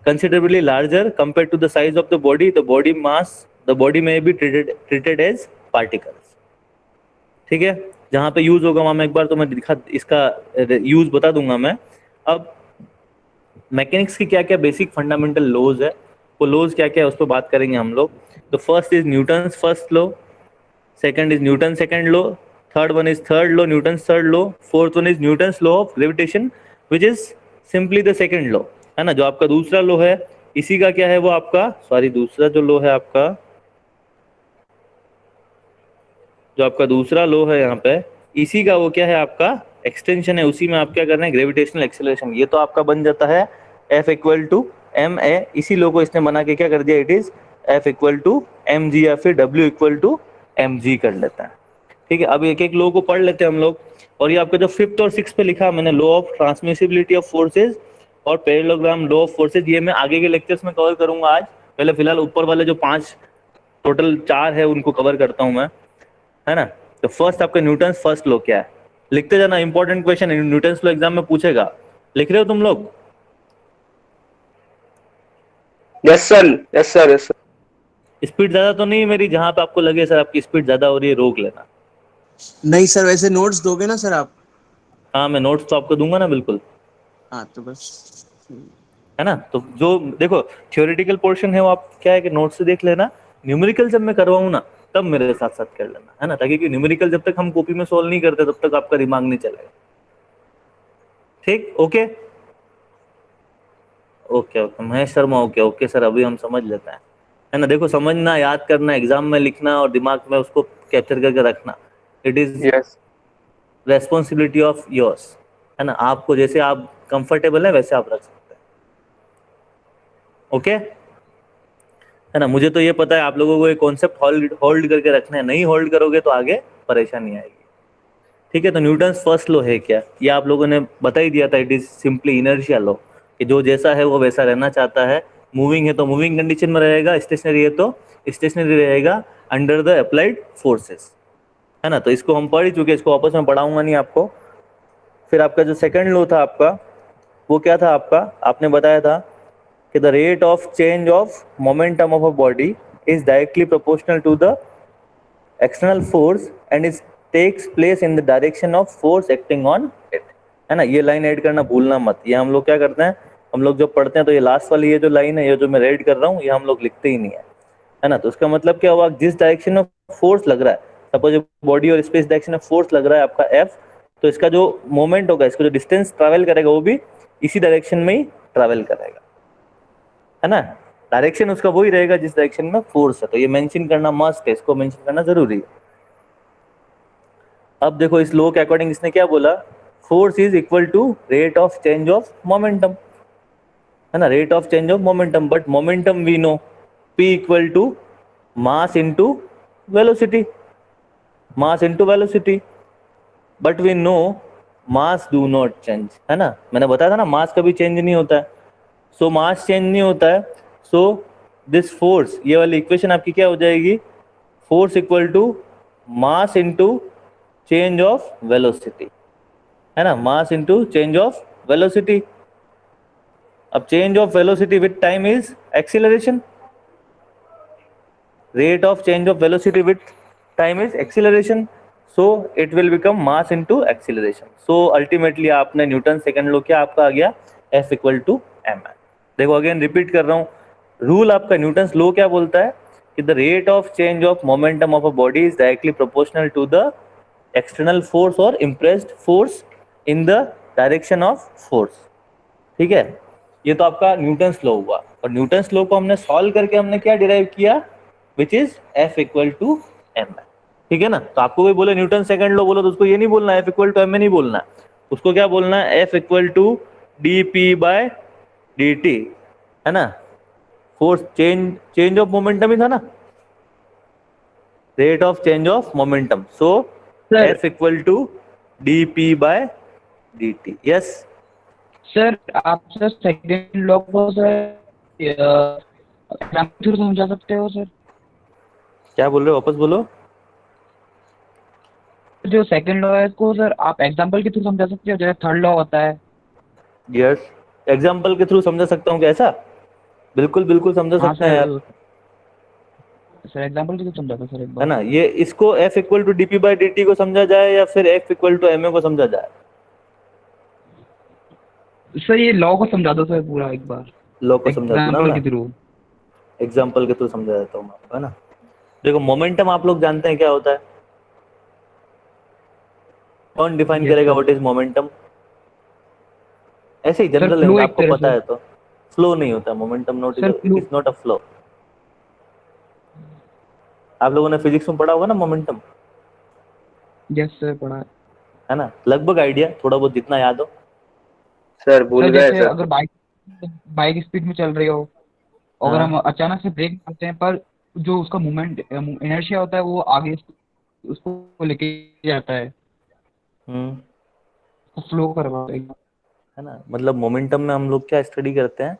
considerably larger compared to the size of the body mass, the body may be treated as particles, ठीक है। जहाँ पे यूज होगा वहाँ मैं एक बार तो मैं दिखा, इसका यूज बता दूंगा मैं। अब मैकेनिक्स की क्या क्या बेसिक फंडामेंटल लॉज है, वो लॉज क्या क्या है उस पर बात करेंगे हम लोग। तो first is Newton's first law, second is Newton second law, third one is third law Newton's third law, fourth one is Newton's law of gravitation which is simply the second law, है ना। जो आपका दूसरा law है इसी का क्या है वो आपका, सॉरी दूसरा जो लॉ है आपका, जो आपका दूसरा लॉ है यहाँ पे, इसी का वो क्या है आपका एक्सटेंशन है, उसी में आप क्या कर रहे हैं ग्रेविटेशनल एक्सेलरेशन। ये तो आपका बन जाता है F equal to m a, इसी लॉ को इसने बना के क्या कर दिया, it is F equal to m g या फिर W equal to m g कर लेता है, ठीक है। अब एक एक लॉ को पढ़ लेते हैं हम लोग। और ये आपका जो 5th और 6th पे लिखा मैंने, law of transmissibility of forces और पैरेललोग्राम लॉ ऑफ फोर्सेज, ये मैं आगे के लेक्चर्स में कवर करूंगा आज। पहले फिलहाल ऊपर वाले जो 5 टोटल 4 है उनको कवर करता हूं मैं, है ना। तो फर्स्ट आपका न्यूटन्स फर्स्ट लॉ क्या है, लिखते जाना, इंपॉर्टेंट क्वेश्चन है, न्यूटन्स लॉ एग्जाम में पूछेगा। लिख रहे हो तुम लोग? Yes sir, yes sir, yes sir. Speed ज्यादा तो नहीं मेरी, जहां पे आपको लगे सर आपकी स्पीड ज्यादा हो रही है रोक लेना। नहीं सर, वैसे नोट्स दोगे ना सर आप? हाँ मैं नोट्स तो आपको दूंगा ना, बिल्कुल, हाँ तो बस, है ना। तो जो देखो थ्योरेटिकल पोर्शन है वो आप क्या है कि नोट से देख लेना, न्यूमेरिकल जब मैं करवाऊँ ना तब मेरे साथ साथ कर लेना, है ना, ताकि कि न्यूमेरिकल जब तक हम कॉपी में सोल्व नहीं करते तब तक आपका दिमाग नहीं चलेगा, ठीक। Okay okay okay Mahesh Sharma, okay okay sir, अभी हम समझ लेते हैं, है ना। देखो समझना, याद करना, एग्जाम में लिखना और दिमाग में उसको कैप्चर करके रखना, it is yes responsibility of yours, है ना। आपको जैसे आप कंफर्टेबल है वैसे आप रख सकते हैं, ओके, है ना। मुझे तो ये पता है आप लोगों को ये कॉन्सेप्ट होल्ड करके रखना है, नहीं होल्ड करोगे तो आगे परेशानी आएगी, ठीक है। तो न्यूटन्स फर्स्ट लॉ है क्या, ये आप लोगों ने बता ही दिया था, it is simply inertia law, कि जो जैसा है वो वैसा रहना चाहता है, मूविंग है तो मूविंग कंडीशन में रहेगा, स्टेशनरी है तो स्टेशनरी रहेगा अंडर द अप्लाइड फोर्सेस, है ना। तो इसको हम पढ़ ही चुके, इसको वापस में पढ़ाऊंगा नहीं आपको। फिर आपका जो सेकंड लॉ था आपका वो क्या था आपका, आपने बताया था कि the rate of change of momentum of a body is directly proportional to the external force and is takes place in the direction of force acting on it, है ना। ये लाइन ऐड करना भूलना मत। ये हम लोग क्या करते हैं, हम लोग जब पढ़ते हैं तो ये लास्ट वाली ये जो लाइन है, ये जो मैं रेड कर रहा हूँ, ये हम लोग लिखते ही नहीं है ना। तो उसका मतलब क्या हुआ, जिस डायरेक्शन में फोर्स लग रहा है, सपोज बॉडी और स्पेस डायरेक्शन में फोर्स लग रहा है आपका F, तो इसका जो मोमेंट होगा, इसका जो डिस्टेंस ट्रैवल करेगा वो भी इसी डायरेक्शन में ही ट्रैवल करेगा, है ना। डायरेक्शन उसका वही रहेगा जिस डायरेक्शन में फोर्स है। तो ये मेंशन करना मस्ट है, इसको मेंशन करना जरूरी है। अब देखो इस लॉ के अकॉर्डिंग इसने क्या बोला, force is equal to rate of change of momentum, है ना, rate of change of momentum. But momentum we know P equal to mass into velocity, mass into velocity, but we know mass do not change, है ना। मैंने बताया था ना मास कभी change नहीं होता है, सो मास चेंज नहीं होता है, सो दिस फोर्स, ये वाली इक्वेशन आपकी क्या हो जाएगी, force equal to mass into change of velocity, है ना, mass into change of velocity. अब change of velocity with time is acceleration, rate of change of velocity with time is acceleration, so it will become mass into acceleration. So ultimately आपने Newton second law क्या आपका आ गया, F equal to M है. देखो again repeat कर रहा हूँ, rule आपका न्यूटन्स लॉ क्या बोलता है कि the rate of change of momentum of a body is directly proportional to the external force और impressed force in the direction of force. ठीक है, ये तो आपका न्यूटन्स लॉ हुआ. और न्यूटन्स लॉ को हमने सॉल्व करके हमने क्या डिराइव किया, which is F equal to m. ठीक है ना. तो आपको कोई बोले न्यूटन सेकंड लॉ बोलो तो उसको ये नहीं बोलना F इक्वल टू एम में नहीं बोलना है, उसको क्या बोलना है, F equal to d p by d t, है ना. फोर्स चेंज ऑफ मोमेंटम ही था ना, rate of change of momentum. So F equal to d p by d t. Yes sir आप सर सेकंड लॉ को sir example through समझा सकते हो सर? क्या बोल रहे हो, वापस बोलो. जो सेकंड लॉ है इसको सर आप एग्जाम्पल के थ्रू समझा सकते हो, जैसे थर्ड लॉ होता है. यस, एग्जाम्पल के थ्रू समझा सकता हूँ कैसा, बिल्कुल बिल्कुल समझा हाँ सकते हैं यार, सर एग्जाम्पल के थ्रू समझा था सर एक है बार. ना. ये इसको F equal to d p by d t को समझा जाए या फिर F equal to m a को समझा जाए. सर ये लॉ को समझा दो सर पूरा एक बार लॉ को समझा दूं ना एग्जाम्पल मैं, के थ्रू. एग्जाम्पल के थ्रू समझा देता हूँ आपको, है ना. देखो मोमेंटम आप लोग जानते हैं क्या होता है, कौन डिफाइन Yes, करेगा sir. What is momentum. ऐसे ही जनरल flow है, एक आपको तरह पता से. है. तो फ्लो नहीं होता momentum, not Sir, it is not a flow. आप लोगों ने फिजिक्स में पढ़ा होगा ना मोमेंटम, यस सर पढ़ा है. है ना. लगभग आइडिया थोड़ा बहुत जितना याद हो. सर भूल सर गए जैसे सर. अगर बाइक बाइक स्पीड में चल रही हो, अगर हाँ. हम अचानक से ब्रेक मारते हैं, पर जो उसका मूवमेंट इनर्शिया होता है वो आगे उसको लेके जाता है, फ्लो करवाता है. है ना. मतलब मोमेंटम में हम लोग क्या स्टडी करते हैं,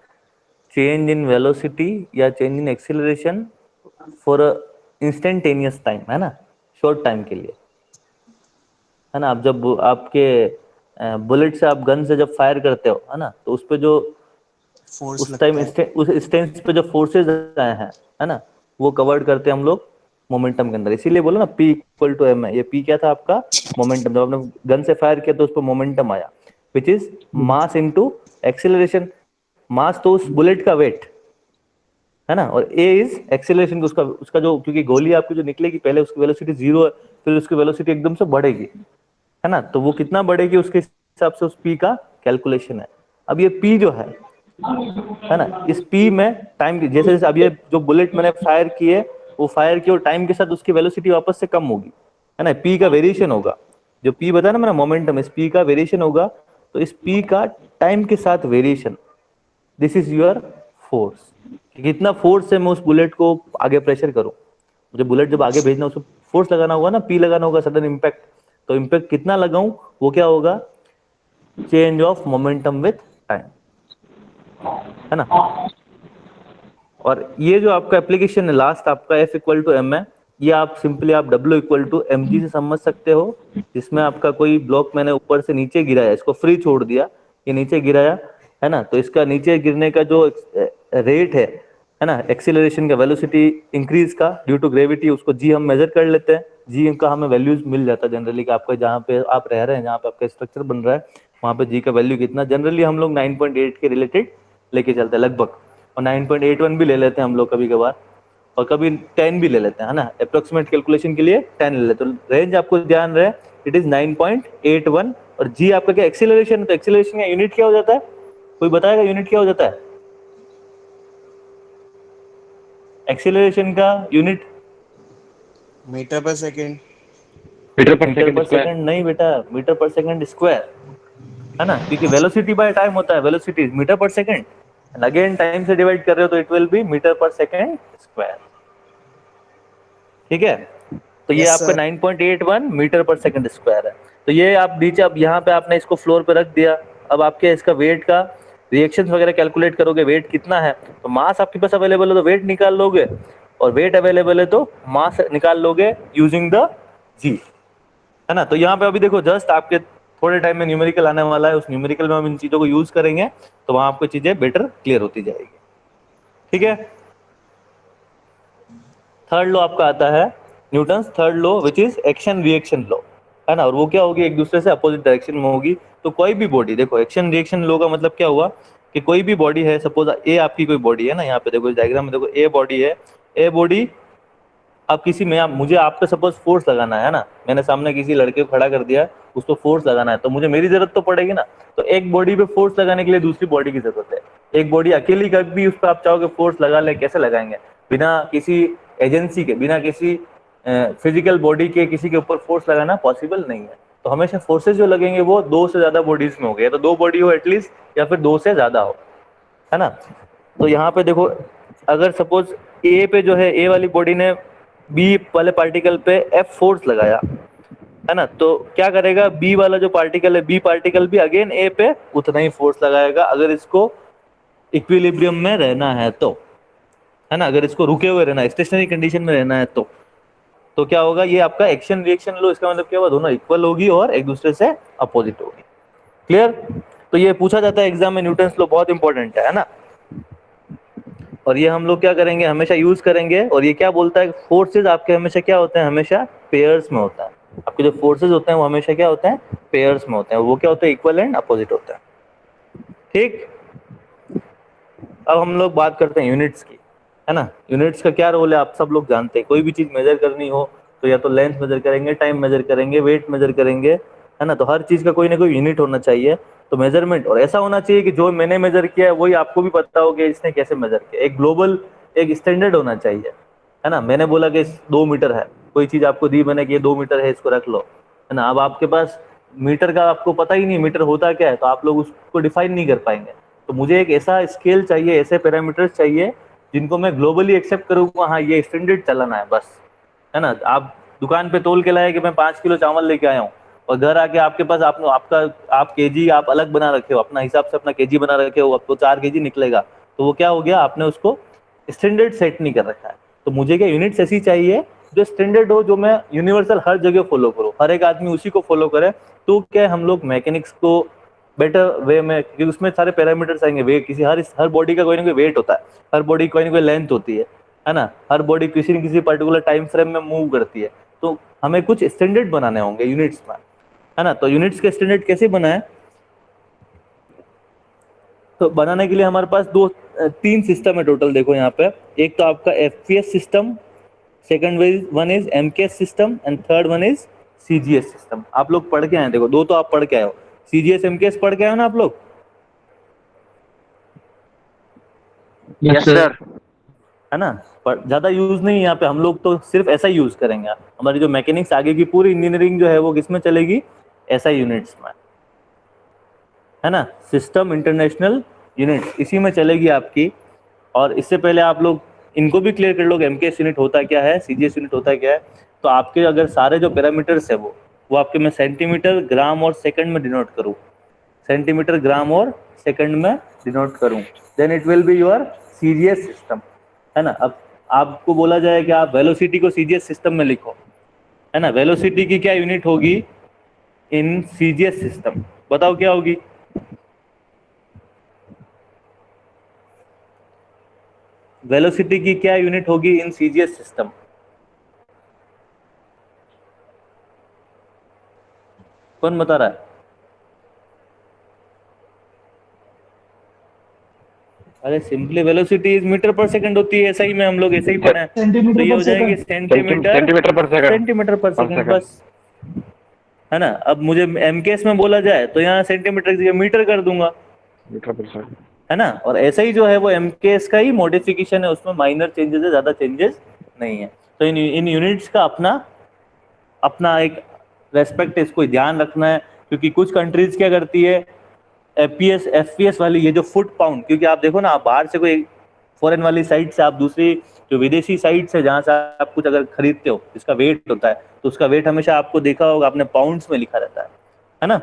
चेंज इन वेलोसिटी या change in acceleration for instantaneous time, है ना, शॉर्ट टाइम के लिए, है ना. आप जब आपके बुलेट से आप गन से जब फायर करते हो, है ना, तो उस पे जो फोर्स उस टाइम लगता है. उस इंस्टेंस पे जो फोर्सेज आए हैं, है ना, वो कवर्ड करते हैं हम लोग मोमेंटम के अंदर. इसीलिए बोलो ना P इक्वल टू एम है. ये P क्या था आपका, मोमेंटम. जब आपने गन से फायर किया तो उस पर मोमेंटम आया, which is mass into acceleration. Mass तो उस बुलेट का वेट, है ना, और A इज एक्सीलरेशन, उसका उसका जो, क्योंकि गोली आपकी जो निकलेगी पहले उसकी वेलोसिटी 0 है, फिर उसकी वेलोसिटी एकदम से बढ़ेगी, है ना. तो वो कितना बढ़ेगी उसके हिसाब से उस P का कैलकुलेशन है. अब ये P जो है ना, इस P में टाइम की, जैसे जैसे अब ये जो बुलेट मैंने फायर किए, वो फायर की और टाइम के साथ उसकी वेलोसिटी वापस से कम होगी, है ना. P का वेरिएशन होगा, जो P बताया ना मैंने मोमेंटम, इस P का वेरिएशन होगा. तो इस P का टाइम के साथ variation, this is your force. कितना फोर्स से मैं उस बुलेट को आगे प्रेशर करूं, मुझे बुलेट जब आगे भेजना उसको फोर्स लगाना होगा ना, P लगाना होगा, सडन इम्पैक्ट. तो इम्पैक्ट कितना लगाऊं, वो क्या होगा, change of momentum with time, है ना. और ये जो आपका एप्लीकेशन है लास्ट आपका F इक्वल टू एम है, ये आप सिंपली आप W equal to m g से समझ सकते हो, जिसमें आपका कोई ब्लॉक मैंने ऊपर से नीचे गिराया, इसको फ्री छोड़ दिया, ये नीचे गिराया, है ना. तो इसका नीचे गिरने का जो रेट है ना, एक्सीलरेशन का, वेलोसिटी इंक्रीज का ड्यू टू ग्रेविटी, उसको जी हम मेजर कर लेते हैं. जी का हमें वैल्यूज मिल जाता है जनरली कि आपका जहाँ पे आप रह रहे हैं, जहाँ पे आपका स्ट्रक्चर बन रहा है, वहाँ पे जी का वैल्यू कितना. जनरली हम लोग 9.8 के रिलेटेड लेके चलते हैं लगभग, और 9.81 भी ले लेते हैं हम लोग कभी कभार, और कभी 10 भी ले लेते हैं, है ना. अप्रोक्सीमेट कैलकुलेशन के लिए 10 ले लेते हैं. तो रेंज आपको ध्यान रहे, इट इज 9.81. और जी आपका क्या, एक्सीलरेशन. तो एक्सीलरेशन का यूनिट क्या हो जाता है, कोई बताएगा यूनिट क्या हो जाता है एक्सीलरेशन का यूनिट? मीटर पर सेकेंड. मीटर पर मीटर पर सेकंड नहीं बेटा, मीटर पर सेकंड स्क्वायर, है ना, क्योंकि वेलोसिटी बाय टाइम होता है, वेलोसिटी मीटर पर सेकंड, एंड अगेन टाइम से डिवाइड कर रहे हो तो इट विल बी मीटर पर सेकंड स्क्वायर. ठीक है. तो ये Yes, आपका sir. 9.81 मीटर पर सेकंड स्क्वायर है. तो ये आप नीचे, अब यहाँ पे आपने इसको फ्लोर पे रख दिया. अब आपके इसका वेट का रिएक्शंस वगैरह कैलकुलेट करोगे, वेट कितना है, तो मास आपके पास अवेलेबल है तो वेट निकाल लोगे, और वेट अवेलेबल है तो मास निकाल लोगे यूजिंग द जी, है ना. तो यहाँ पे अभी देखो जस्ट आपके थोड़े टाइम में न्यूमेरिकल आने वाला है, उस न्यूमेरिकल में हम इन चीजों को यूज करेंगे, तो वहां आपको चीजें बेटर क्लियर होती जाएगी. ठीक है. थर्ड लॉ आपका आता है Newton's third law which is action reaction law, है ना। और वो क्या होगी, एक दूसरे से अपोजिट डायरेक्शन में होगी। तो कोई भी बॉडी, देखो एक्शन रिएक्शन लॉ का मतलब क्या हुआ कि कोई भी बॉडी है, सपोज ए आपकी कोई बॉडी है ना, यहाँ पे देखो इस डायग्राम में देखो ए बॉडी है, ए बॉडी अब किसी में मुझे आप पे सपोज फोर्स लगाना है ना, मैंने सामने किसी लड़के को खड़ा कर दिया, उसको फोर्स लगाना है, तो मुझे मेरी जरूरत तो पड़ेगी ना। तो एक बॉडी पे फोर्स लगाने के लिए दूसरी बॉडी की जरूरत है। एक बॉडी अकेली कभी उस पर आप चाहोगे फोर्स लगा ले, कैसे लगाएंगे, बिना किसी एजेंसी के, बिना किसी फिजिकल बॉडी के किसी के ऊपर फोर्स लगाना पॉसिबल नहीं है। तो हमेशा फोर्सेज जो लगेंगे वो दो से ज्यादा बॉडीज में हो गए, तो दो बॉडी हो एटलीस्ट, या फिर दो से ज्यादा हो, है ना। तो यहाँ पे देखो अगर सपोज ए पे जो है, ए वाली बॉडी ने बी वाले पार्टिकल पे एफ फोर्स लगाया, है ना, तो क्या करेगा, बी वाला जो पार्टिकल है, बी पार्टिकल भी अगेन ए पे उतना ही फोर्स लगाएगा, अगर इसको इक्विलिब्रियम में रहना है तो, है ना, अगर इसको रुके हुए रहना है, स्टेशनरी कंडीशन में रहना है तो क्या होगा, ये आपका एक्शन रिएक्शन लो, इसका मतलब क्या हुआ, दोनों इक्वल होगी और एक दूसरे से अपोजिट होगी। क्लियर। तो ये पूछा जाता है एग्जाम में, न्यूटन्स लॉ बहुत इंपॉर्टेंट है ना। और ये हम लोग क्या करेंगे, हमेशा यूज करेंगे। और ये क्या बोलता है, फोर्सेज आपके हमेशा क्या होते हैं, हमेशा पेयर्स में होता है। आपके जो फोर्सेज होते हैं वो हमेशा क्या होते हैं, पेयर्स में होते हैं। वो क्या होते हैं, इक्वल एंड अपोजिट होता है। ठीक। अब हम लोग बात करते हैं यूनिट्स की, है ना। यूनिट्स का क्या रोल है आप सब लोग जानते हैं। कोई भी चीज मेजर करनी हो तो या तो लेंथ मेजर करेंगे, टाइम मेजर करेंगे, वेट मेजर करेंगे, है ना। तो हर चीज का कोई ना कोई यूनिट होना चाहिए। तो मेजरमेंट, और ऐसा होना चाहिए कि जो मैंने मेजर किया है वही आपको भी पता हो कि इसने कैसे मेजर किया। एक ग्लोबल, एक स्टैंडर्ड होना चाहिए, है ना। मैंने बोला कि 2 मीटर है, कोई चीज आपको दी मैंने कि ये 2 मीटर है, इसको रख लो, है ना। अब आपके पास मीटर का आपको पता ही नहीं मीटर होता क्या है, तो आप लोग उसको डिफाइन नहीं कर पाएंगे। तो मुझे एक ऐसा स्केल चाहिए, ऐसे पैरामीटर्स चाहिए जिनको मैं ग्लोबली एक्सेप्ट करूँगा, हाँ ये स्टैंडर्ड चलाना है बस, है ना। आप दुकान पे तोल के लाए कि मैं 5 किलो चावल लेके आया हूँ, और घर आके आपके पास आप केजी आप अलग बना रखे हो, अपना हिसाब से अपना केजी बना रखे हो, अब तो 4 केजी निकलेगा, तो वो क्या हो गया, आपने उसको स्टैंडर्ड सेट नहीं कर रखा है। तो मुझे क्या यूनिट्स ऐसी चाहिए जो स्टैंडर्ड हो, जो मैं यूनिवर्सल हर जगह फॉलो करूँ, हर एक आदमी उसी को फॉलो करे। तो क्या हम लोग मैकेनिक्स को बेटर वे में, क्योंकि उसमें सारे पैरामीटर्स आएंगे, वेट, किसी हर बॉडी का कोई ना कोई वेट होता है, हर बॉडी की कोई ना कोई लेंथ होती है ना। हर बॉडी किसी न किसी पर्टिकुलर टाइम फ्रेम में मूव करती है। तो हमें कुछ स्टैंडर्ड बनाने होंगे यूनिट्स में, है ना। तो यूनिट्स के स्टैंडर्ड कैसे बनाए, तो बनाने के लिए हमारे पास 3 सिस्टम है टोटल। देखो यहाँ पे, एक तो आपका FPS system, second one is MKS system, and third one is CGS system. आप लोग पढ़ के आए, देखो 2 तो आप पढ़ के आए हो, सीजीएस एमकेएस पढ़ के आए हो ना आप लोग। Yes sir. है ना। पर ज्यादा यूज नहीं यहाँ पे, हम लोग तो सिर्फ ऐसा ही यूज करेंगे। हमारी जो मैकेनिक्स आगे की पूरी इंजीनियरिंग जो है वो किसमें चलेगी, एसआई यूनिट्स में, है ना। सिस्टम इंटरनेशनल यूनिट्स, इसी में चलेगी आपकी। और इससे पहले आप लोग इनको भी क्लियर कर लो कि एमकेएस यूनिट होता क्या है, सीजीएस यूनिट होता क्या है। तो आपके अगर सारे जो पैरामीटर्स है वो आपके मैं सेंटीमीटर, ग्राम और सेकंड में डिनोट करूँ, सेंटीमीटर, ग्राम और सेकंड में डिनोट करूँ, then it will be your C G S system, है ना। अब आपको बोला जाए कि आप वेलोसिटी को सीजीएस सिस्टम में लिखो, है ना। वेलोसिटी की क्या यूनिट होगी इन सीजीएस सिस्टम, बताओ क्या होगी। वेलोसिटी की क्या यूनिट होगी इन सीजीएस सिस्टम, कौन बता रहा है। अरे सिंपली वेलोसिटी इज मीटर पर सेकंड होती है, ऐसा ही में हम लोग ऐसे ही पढ़े हैं। तो ये हो जाएगी सेंटीमीटर पर सेकंड। सेंटीमीटर पर सेकंड बस, है ना। अब मुझे एमकेएस में बोला जाए तो यहाँ सेंटीमीटर की जगह मीटर कर दूंगा, मीटर पर सेकंड, है ना। और ऐसा ही जो है वो एमकेएस का ही मॉडिफिकेशन है, उसमें माइनर चेंजेस है, ज्यादा चेंजेस नहीं है। तो इन यूनिट्स का अपना एक रेस्पेक्ट है, इसको ध्यान रखना है। क्योंकि कुछ कंट्रीज क्या करती है, एफपीएस वाली, ये जो फुट पाउंड, क्योंकि आप देखो ना, आप बाहर से कोई फॉरेन वाली साइट से, आप दूसरी जो विदेशी साइट से जहाँ से आप कुछ अगर खरीदते हो, जिसका वेट होता है, तो उसका वेट हमेशा आपको देखा होगा आपने पाउंड्स में लिखा रहता है ना।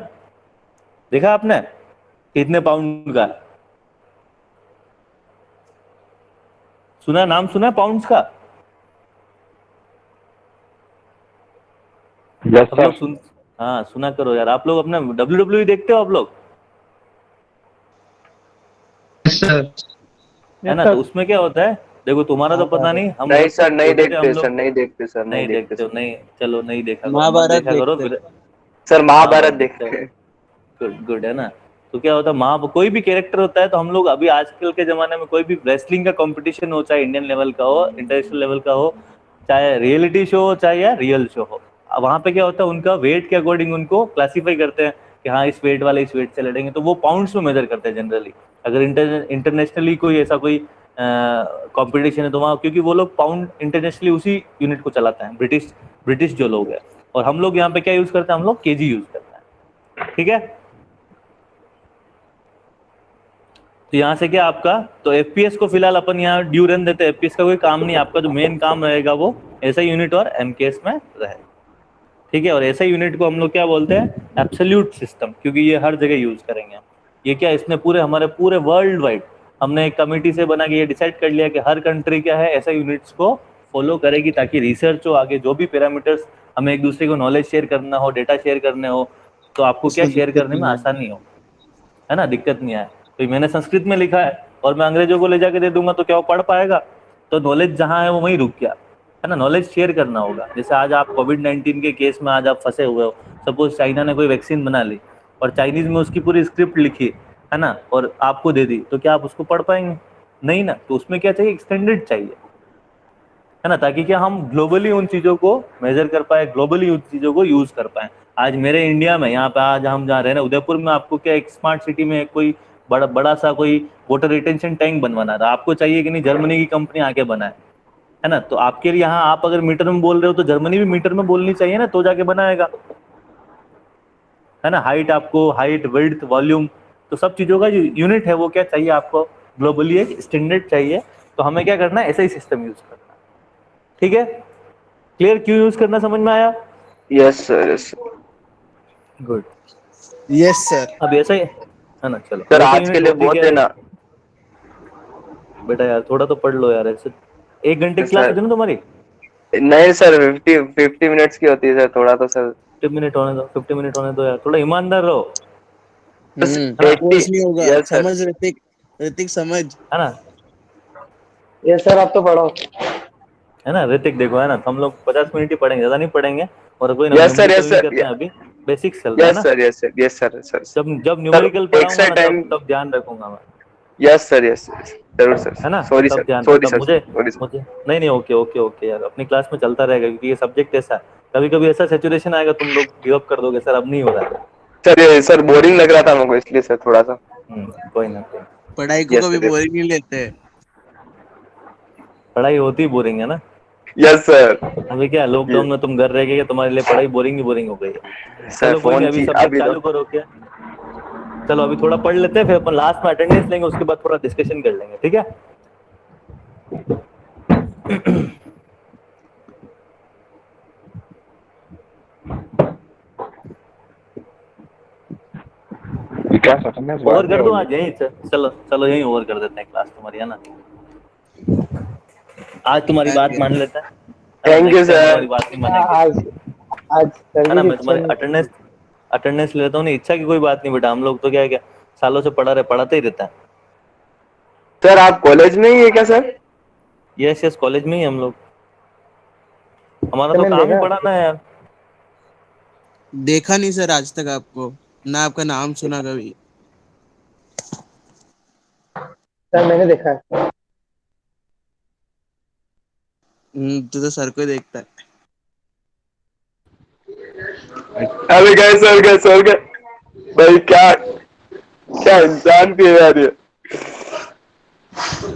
देखा आपने कितने पाउंड का, सुना, नाम सुना पाउंड्स का। यस आप लोग सर। हाँ सुना करो यार, आप लोग अपना WWE देखते हो आप लोग, सर है ना। तो उसमें क्या होता है, देखो तुम्हारा तो पता नहीं, हम नहीं जब सर, नहीं छोटे थे हम देखते सर, लोग नहीं देखते सर, नहीं नहीं देखते देखते हो, सर। नहीं चलो नहीं देखा करो, मत महाभारत देखा करो देखते। फिर। सर महाभारत महाभारत देखते देखते हो, हैं। गुड गुड है ना। तो क्या होता है, महा कोई भी कैरेक्टर होता है तो हम लोग अभी आजकल के जमाने में कोई भी रेसलिंग का कंपटीशन हो, चाहे इंडियन लेवल का हो, इंटरनेशनल लेवल का हो, चाहे रियलिटी शो हो, चाहे या रियल शो हो, वहां पे क्या होता है, उनका वेट के अकॉर्डिंग उनको क्लासीफाई करते हैं कि हाँ इस वेट वाले इस वेट से लड़ेंगे, तो वो पाउंड्स में मेजर करते हैं जनरली। अगर इंटरनेशनली कोई ऐसा कोई कंपटीशन है तो वहाँ, क्योंकि वो लोग पाउंड इंटरनेशनली उसी यूनिट को चलाते हैं, ब्रिटिश ब्रिटिश जो लोग हैं। और हम लोग यहाँ पे क्या यूज करते हैं, हम लोग केजी यूज करते हैं, ठीक है। तो यहाँ से क्या आपका, तो एफपीएस को फिलहाल अपन यहाँ ड्यू रन देते हैं, एफपीएस का कोई काम नहीं, आपका जो मेन काम रहेगा वो ऐसा यूनिट और एमकेएस में रहे, ठीक है। और ऐसा यूनिट को हम लोग क्या बोलते हैं, एब्सोल्यूट सिस्टम, क्योंकि ये हर जगह यूज करेंगे हम। ये क्या, इसने पूरे हमारे पूरे वर्ल्ड वाइड हमने एक कमेटी से बना के ये डिसाइड कर लिया कि हर कंट्री क्या है ऐसा यूनिट्स को फॉलो करेगी, ताकि रिसर्च हो आगे, जो भी पैरामीटर्स हमें एक दूसरे को नॉलेज शेयर करना हो, डेटा शेयर करने हो, तो आपको क्या उसमें शेयर दिक्कत करने में नहीं है। आसानी हो, है ना, दिक्कत नहीं आए। तो मैंने संस्कृत में लिखा है और मैं अंग्रेजों को ले जाके दे दूंगा तो क्या वो पढ़ पाएगा? तो नॉलेज जहाँ है वो वहीं रुक गया, है ना। नॉलेज शेयर करना होगा। जैसे आज आप कोविड-19 के केस में आज आप फंसे हुए हो, सपोज चाइना ने कोई वैक्सीन बना ली और चाइनीज में उसकी पूरी स्क्रिप्ट लिखी, है ना, और आपको दे दी, तो क्या आप उसको पढ़ पाएंगे? नहीं ना। तो उसमें क्या चाहिए, एक्सटेंडेड चाहिए, है ना, ताकि क्या हम ग्लोबली उन चीज़ों को मेजर कर पाए, ग्लोबली उन चीज़ों को यूज कर पाए। आज मेरे इंडिया में यहाँ पे आज हम जहाँ रह रहे हैं उदयपुर में, आपको क्या एक स्मार्ट सिटी में कोई बड़ा बड़ा सा कोई वाटर रिटेंशन टैंक बनवाना था, आपको चाहिए कि नहीं जर्मनी की कंपनी आके बनाए, है ना। तो आपके लिए यहाँ आप अगर मीटर में बोल रहे हो तो जर्मनी भी मीटर में बोलनी चाहिए ना, तो जाके बनाएगा, है ना। हाइट, आपको हाइट, विड्थ, वॉल्यूम, तो सब चीज़ों का जो यूनिट है वो क्या चाहिए आपको, ग्लोबली एक स्टैंडर्ड चाहिए। तो हमें क्या करना है, ऐसा ही सिस्टम यूज करना है, ठीक है। क्लियर, क्यों यूज करना समझ में आया? Yes sir, yes sir. Good. Yes sir. अब ऐसा ही है ना, चलो सर ऐसा आज के यूनिट लिए होती बहुत क्या है है ना। बेटा, यार थोड़ा तो पढ़ लो यार, ऐसे 1 घंटे की क्लास सर होती है ना तुम्हारी, नहीं सर, 50 मिनट्स की होती है सर, थोड़ा तो सर। 50 मिनट होने दो, 50 मिनट होने दो यार, थोड़ा ईमानदार रहो, तो है ना, 80। फोर्स नहीं होगा। यस सर, समझ ऋतिक, ऋतिक समझ। है ना, यस सर, आप तो पढ़ो। है ना ऋतिक। देखो, है ना, तो हम लोग 50 मिनट ही पढ़ेंगे, ज्यादा नहीं पढ़ेंगे। और कोई यस सर, न्यूमेरिकल यस नहीं सर, करते हैं अभी, बेसिक्स चल रहा है यस ना। Sir, yes sir, yes sir, sir जब जब सर न्यूमेरिकल एक पढ़ाऊंगा सर ना, टाइम। तब तब ध्यान रखूंगा मैं, यस सर, यस सर, जरूर सर। है ना, सॉरी तब सर, ध्यान सॉरी तब सर, मुझे सॉरी सर। मुझे नहीं नहीं, ओके ओके ओके यार, अपनी क्लास में चलता रहेगा, क्योंकि ये सब्जेक्ट ऐसा है, कभी कभी ऐसा सिचुएशन आएगा तुम लोग गिव अप कर दोगे, सर अब नहीं हो रहा है। सर ये सर बोरिंग लग रहा था मेरे को, इसलिए सर थोड़ा सा। कोई ना, कोई ना। पढ़ाई को यस कभी सर, यस बोरिंग नहीं लेते। पढ़ाई होती बोरिंग है ना। Yes sir. अभी क्या ये लॉकडाउन में तुम घर रह गए, तुम्हारे लिए पढ़ाई बोरिंग ही बोरिंग हो गई है। सर चलो कोई नहीं, फोन अभी की सब्जेक्ट अभी तो। चालू करो क्या। चलो अभी थोड़ा पढ़ लेते हैं, फिर अपन लास्ट में अटेंडेंस लेंगे, उसके बाद थोड़ा डिस्कशन कर लेंगे, ठीक है। ओवर कर दूं आज यहीं से, चलो चलो यहीं ओवर कर देते हैं क्लास तुम्हारी, है ना। आज तुम्हारी बात मान लेते हैं, है ना, thank you next time sir. तुम्हारी बात नहीं मानेंगे, आज आज सर है की ना। मैं इच्छा तुम्हारी नहीं थी। अटेंडेंस अटेंडेंस ले लेता हूँ, नहीं इच्छा की कोई बात नहीं बेटा, हम लोग तो क्या है, क्या सालों से पढ़ाते ही रहता है। सर आप कॉलेज में ही है क्या सर? यस यस, कॉलेज में ही हम लोग, हमारा सर तो मैंने काम ही देखा पढ़ाना है यार। देखा नहीं सर आज तक आपको, ना आपका नाम सुना कभी। सर मैंने देखा है। तो सर को ही देखता है। अरे गए सर, गए सर, गए भाई, क्या क्या इंसान थी यार ये।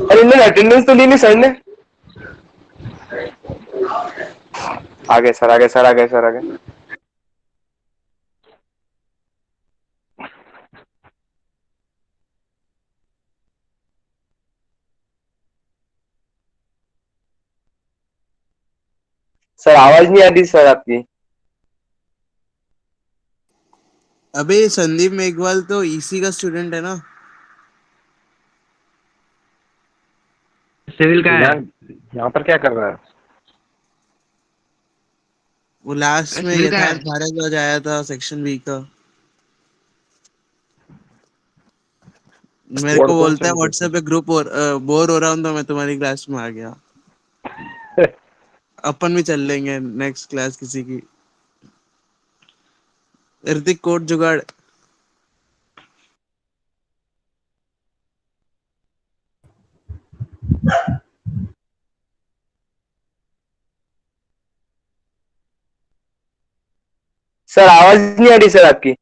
अरे इन्होंने अटेंडेंस तो ली नहीं सर ने। आगे सर, आगे सर, आगे सर, आगे। सर आवाज नहीं आ रही सर आपकी। अबे संदीप मेघवाल तो ईसी का स्टूडेंट है ना। सिविल का है। यहाँ पर क्या कर रहा है? वो लास्ट में सिविल का है। यथार्थ भारद्वाज आया था सेक्शन बी का। मेरे बोर्ड को कौन बोलता है सा है? व्हाट्सएप पे ग्रुप और बोर हो रहा हूँ तो मैं तुम्हारी क्लास में आ गया। अपन भी चल लेंगे नेक्स्ट क्लास किसी की। ऋतिक कोट जुगाड़। सर आवाज नहीं आ रही सर आपकी।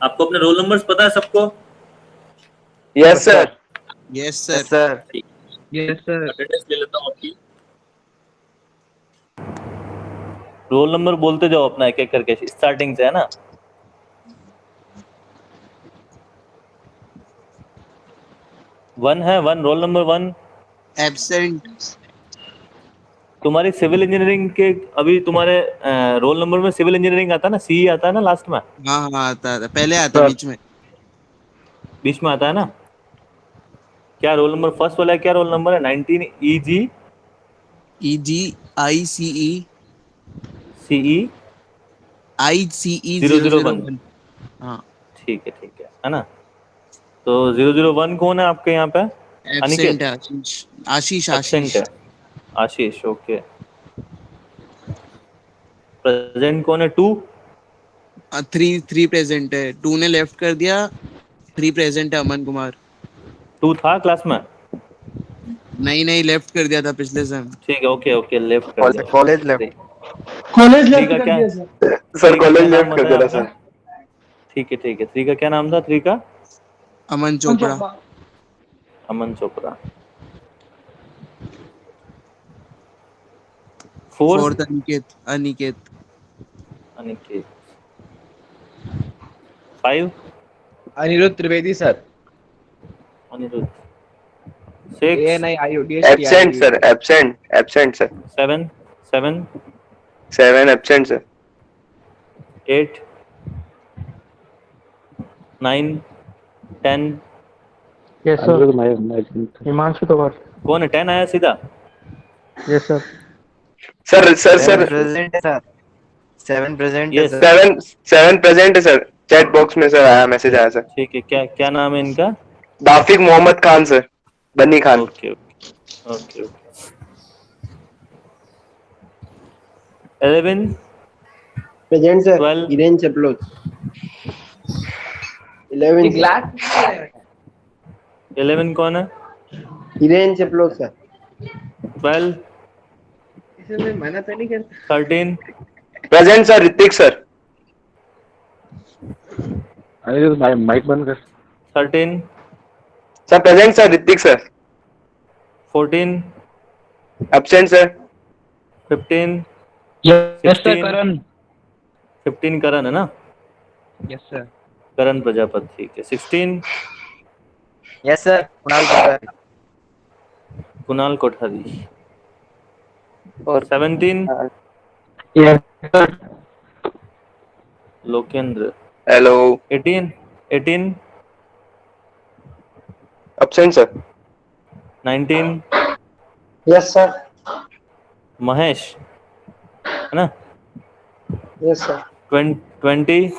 आपको अपने रोल नंबर्स पता है सबको? Yes sir. Yes sir. Sir yes sir. Attendance ले लेता हूँ आपकी। रोल नंबर बोलते जाओ अपना एक एक करके, स्टार्टिंग से, है ना? वन है, वन, रोल नंबर 1। एब्सेंट। तुम्हारी सिविल इंजीनियरिंग के अभी तुम्हारे रोल नंबर में सिविल इंजीनियरिंग आता है ना, सी आता है ना लास्ट में, हाँ हाँ आता था, पहले आता सर बीच में। बीच में आता है ना? क्या रोल नंबर फर्स्ट वाला है, क्या रोल नंबर है? 19 EG EGICE CE ICE 001। 001। हाँ ठीक है ना? तो 001 कौन है आपके यहाँ पे? एब्सेंट अनिकेत? है आशीष। आशीष एब्सेंट आशीष। है आशीष, ओके। प्रेजेंट कौन है? 2? 3 प्रेजेंट है, 2 ने लेफ्ट कर दिया, 3 प्रेजेंट है अमन कुमार। 2 था क्लास में? नहीं नहीं लेफ्ट कर दिया था पिछले सेम। ठीक है, ओके, लेफ्ट कर दिया। College left. College three left का कर क्या? दिया सर। सर थ्री का कॉलेज क्या नाम लेफ्ट कर बताया देना आपने? सर। ठीक है। 3 का क्या नाम था? 3 का? Aman Chopra. Aman Chopra. 4? 4 Aniket Aniket. Aniket. 5? Aniruddh Trivedi sir. Aniruddh. 6? Absent sir, absent sir. 7? 7? 7 absent sir. 8? 9? 10? Yes sir. Himanshu तो बात। कौन है? 10 आया सीधा? Yes sir. Sir sir seven sir present है सर। 7 प्रेजेंट है यस। सर। 7 प्रेजेंट है सर। चैट बॉक्स में सर आया, मैसेज आया सर। ठीक है, क्या क्या नाम है इनका? Dafiq Mohammad Khan sir, Banni Khan. Okay. 11? Present sir. 12? Hiren Chaploch. 11 11 कौन है? हिरेन चपलोच सर। 12? इसमें मना तो नहीं करता। 13? Present sir, Hrithik sir. अरे माइक बंद कर। 13? Sir present sir, Hrithik sir. 14? Absent sir. 15? Yes sir 16? Karan. 15 Karan है ना? Yes sir. करण प्रजापति, ठीक है। 16? Yes sir Kunal Kothari. कुणाल कोठारी। और 17? Yes sir. Lokendra. Hello. 18? 18? Absent sir. 19? Yes sir. Mahesh, है ना? Yes sir. 20?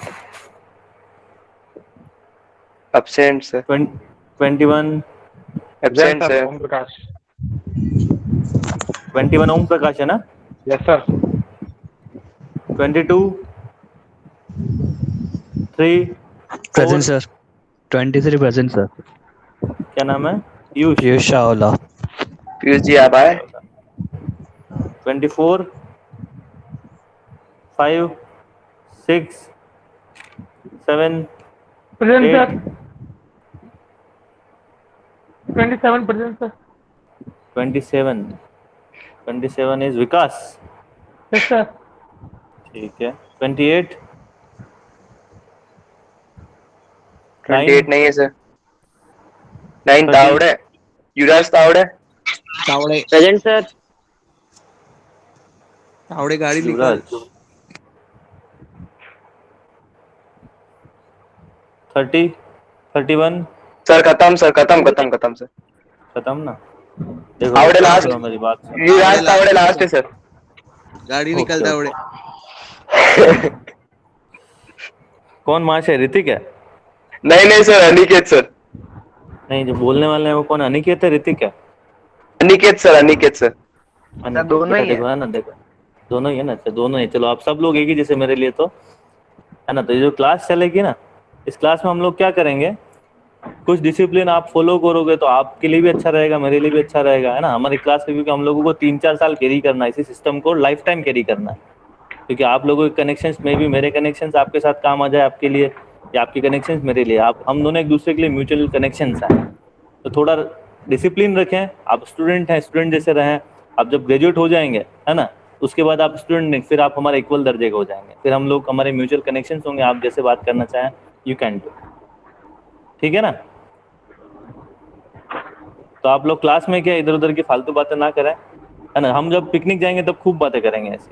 Absent sir. 21? Absent sir sir. Om Prakash. 21 Om Prakash है ना? Yes sir. 22? 3? Present 4? Sir. 23 present sir. क्या नाम है? पीयूष। पीयूष चावला। पीयूष जी आप आए। 24? 5? 6? 7? Present 8? Sir. 27 present sir. 27? 27 is Vikas. Yes sir. ठीक है। 28? 28 नहीं है sir. 9 30? Tawde, Yuvraj Tawde. Tawde. Present sir. Tawde गाड़ी निकाल। युवराज। 30? 31? सर खत्म सर, खत्म सर। खत्म ना? देखो तावड़े देखो, लास्ट। सुनो मेरी बात सुनो। युवराज तावड़े लास्ट है सर। गाड़ी निकल ओके, तावड़े। कौन महाशय, ऋतिक है? नहीं नहीं सर, अनिकेत सर। नहीं, जो बोलने वाले हैं वो कौन, अनिकेत है, ऋतिक है? Aniket sir, Aniket sir. अनिकेत, दोनों ही है। देखो है ना, देखो दोनों ही है ना। अच्छा, दोनों ही, चलो आप सब लोग एक ही जैसे मेरे लिए, तो है ना। तो ये जो क्लास चलेगी ना, इस क्लास में हम लोग क्या करेंगे, कुछ डिसिप्लिन आप फॉलो करोगे तो आपके लिए भी अच्छा रहेगा, मेरे लिए भी अच्छा रहेगा, है ना। हमारी क्लास में, क्योंकि हम लोगों को 3-4 साल कैरी करना है, इसी सिस्टम को लाइफ टाइम कैरी करना है, क्योंकि आप लोगों के कनेक्शंस में भी, मेरे कनेक्शंस आपके साथ काम आ जाए आपके लिए, या आपके कनेक्शंस मेरे लिए, आप हम दोनों एक दूसरे के लिए म्यूचुअल कनेक्शंस हैं। तो थोड़ा डिसिप्लिन रखें, आप स्टूडेंट हैं, स्टूडेंट जैसे रहें। आप जब ग्रेजुएट हो जाएंगे, है ना, उसके बाद आप स्टूडेंट नहीं, फिर आप हमारे इक्वल दर्जे के हो जाएंगे, फिर हम लोग, हमारे म्यूचुअल कनेक्शंस होंगे, आप जैसे बात करना चाहें यू कैन डू, ठीक है ना। तो आप लोग क्लास में क्या इधर उधर की फालतू बातें ना करें, है ना। हम जब पिकनिक जाएंगे तब खूब बातें करेंगे ऐसी।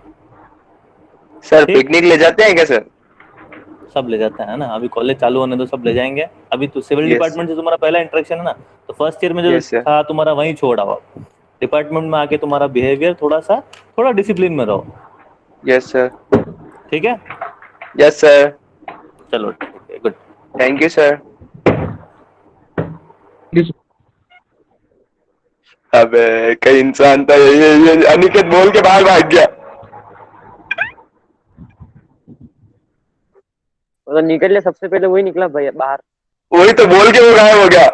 सर ठीक। पिकनिक ले जाते हैं क्या सर? सब ले जाते हैं ना, अभी कॉलेज चालू होने दो, सब ले जाएंगे। अभी तो सिविल Yes. डिपार्टमेंट से तुम्हारा पहला इंटरेक्शन है ना, तो फर्स्ट ईयर में जो Yes, sir. था तुम्हारा वहीं छोड़ा हुआ। डिपार्टमेंट में आके तुम्हारा बिहेवियर थोड़ा डिसिप्लिन में रहो, यस सर। ठीक है। Yes sir. चलो ठीक है, गुड। Thank you sir. अबे कई इंसान था, ये अनिकेत बोल के बाहर भाग गया। तो निकले, सबसे पहले वही निकला भैया बाहर। वही तो बोल के वो गायब हो गया।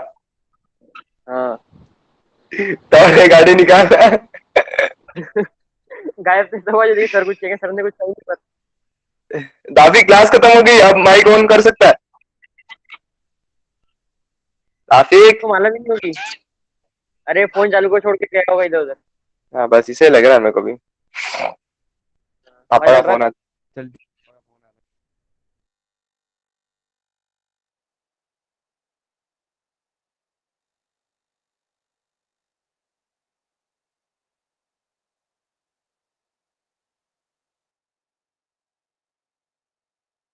हाँ तो गाड़ी निकाल। गायब से तो वजह सर कुछ चाहिए, सर ने कुछ चाहिए पर दादी क्लास खत्म हो गई, अब माइक ऑन कर सकता है आफिक? तो मालूम नहीं होगी। अरे फोन चालू को छोड़ के गया होगा इधर उधर। हाँ बस इसे लग रहा है मेरे को भी, पापा का फोन आता।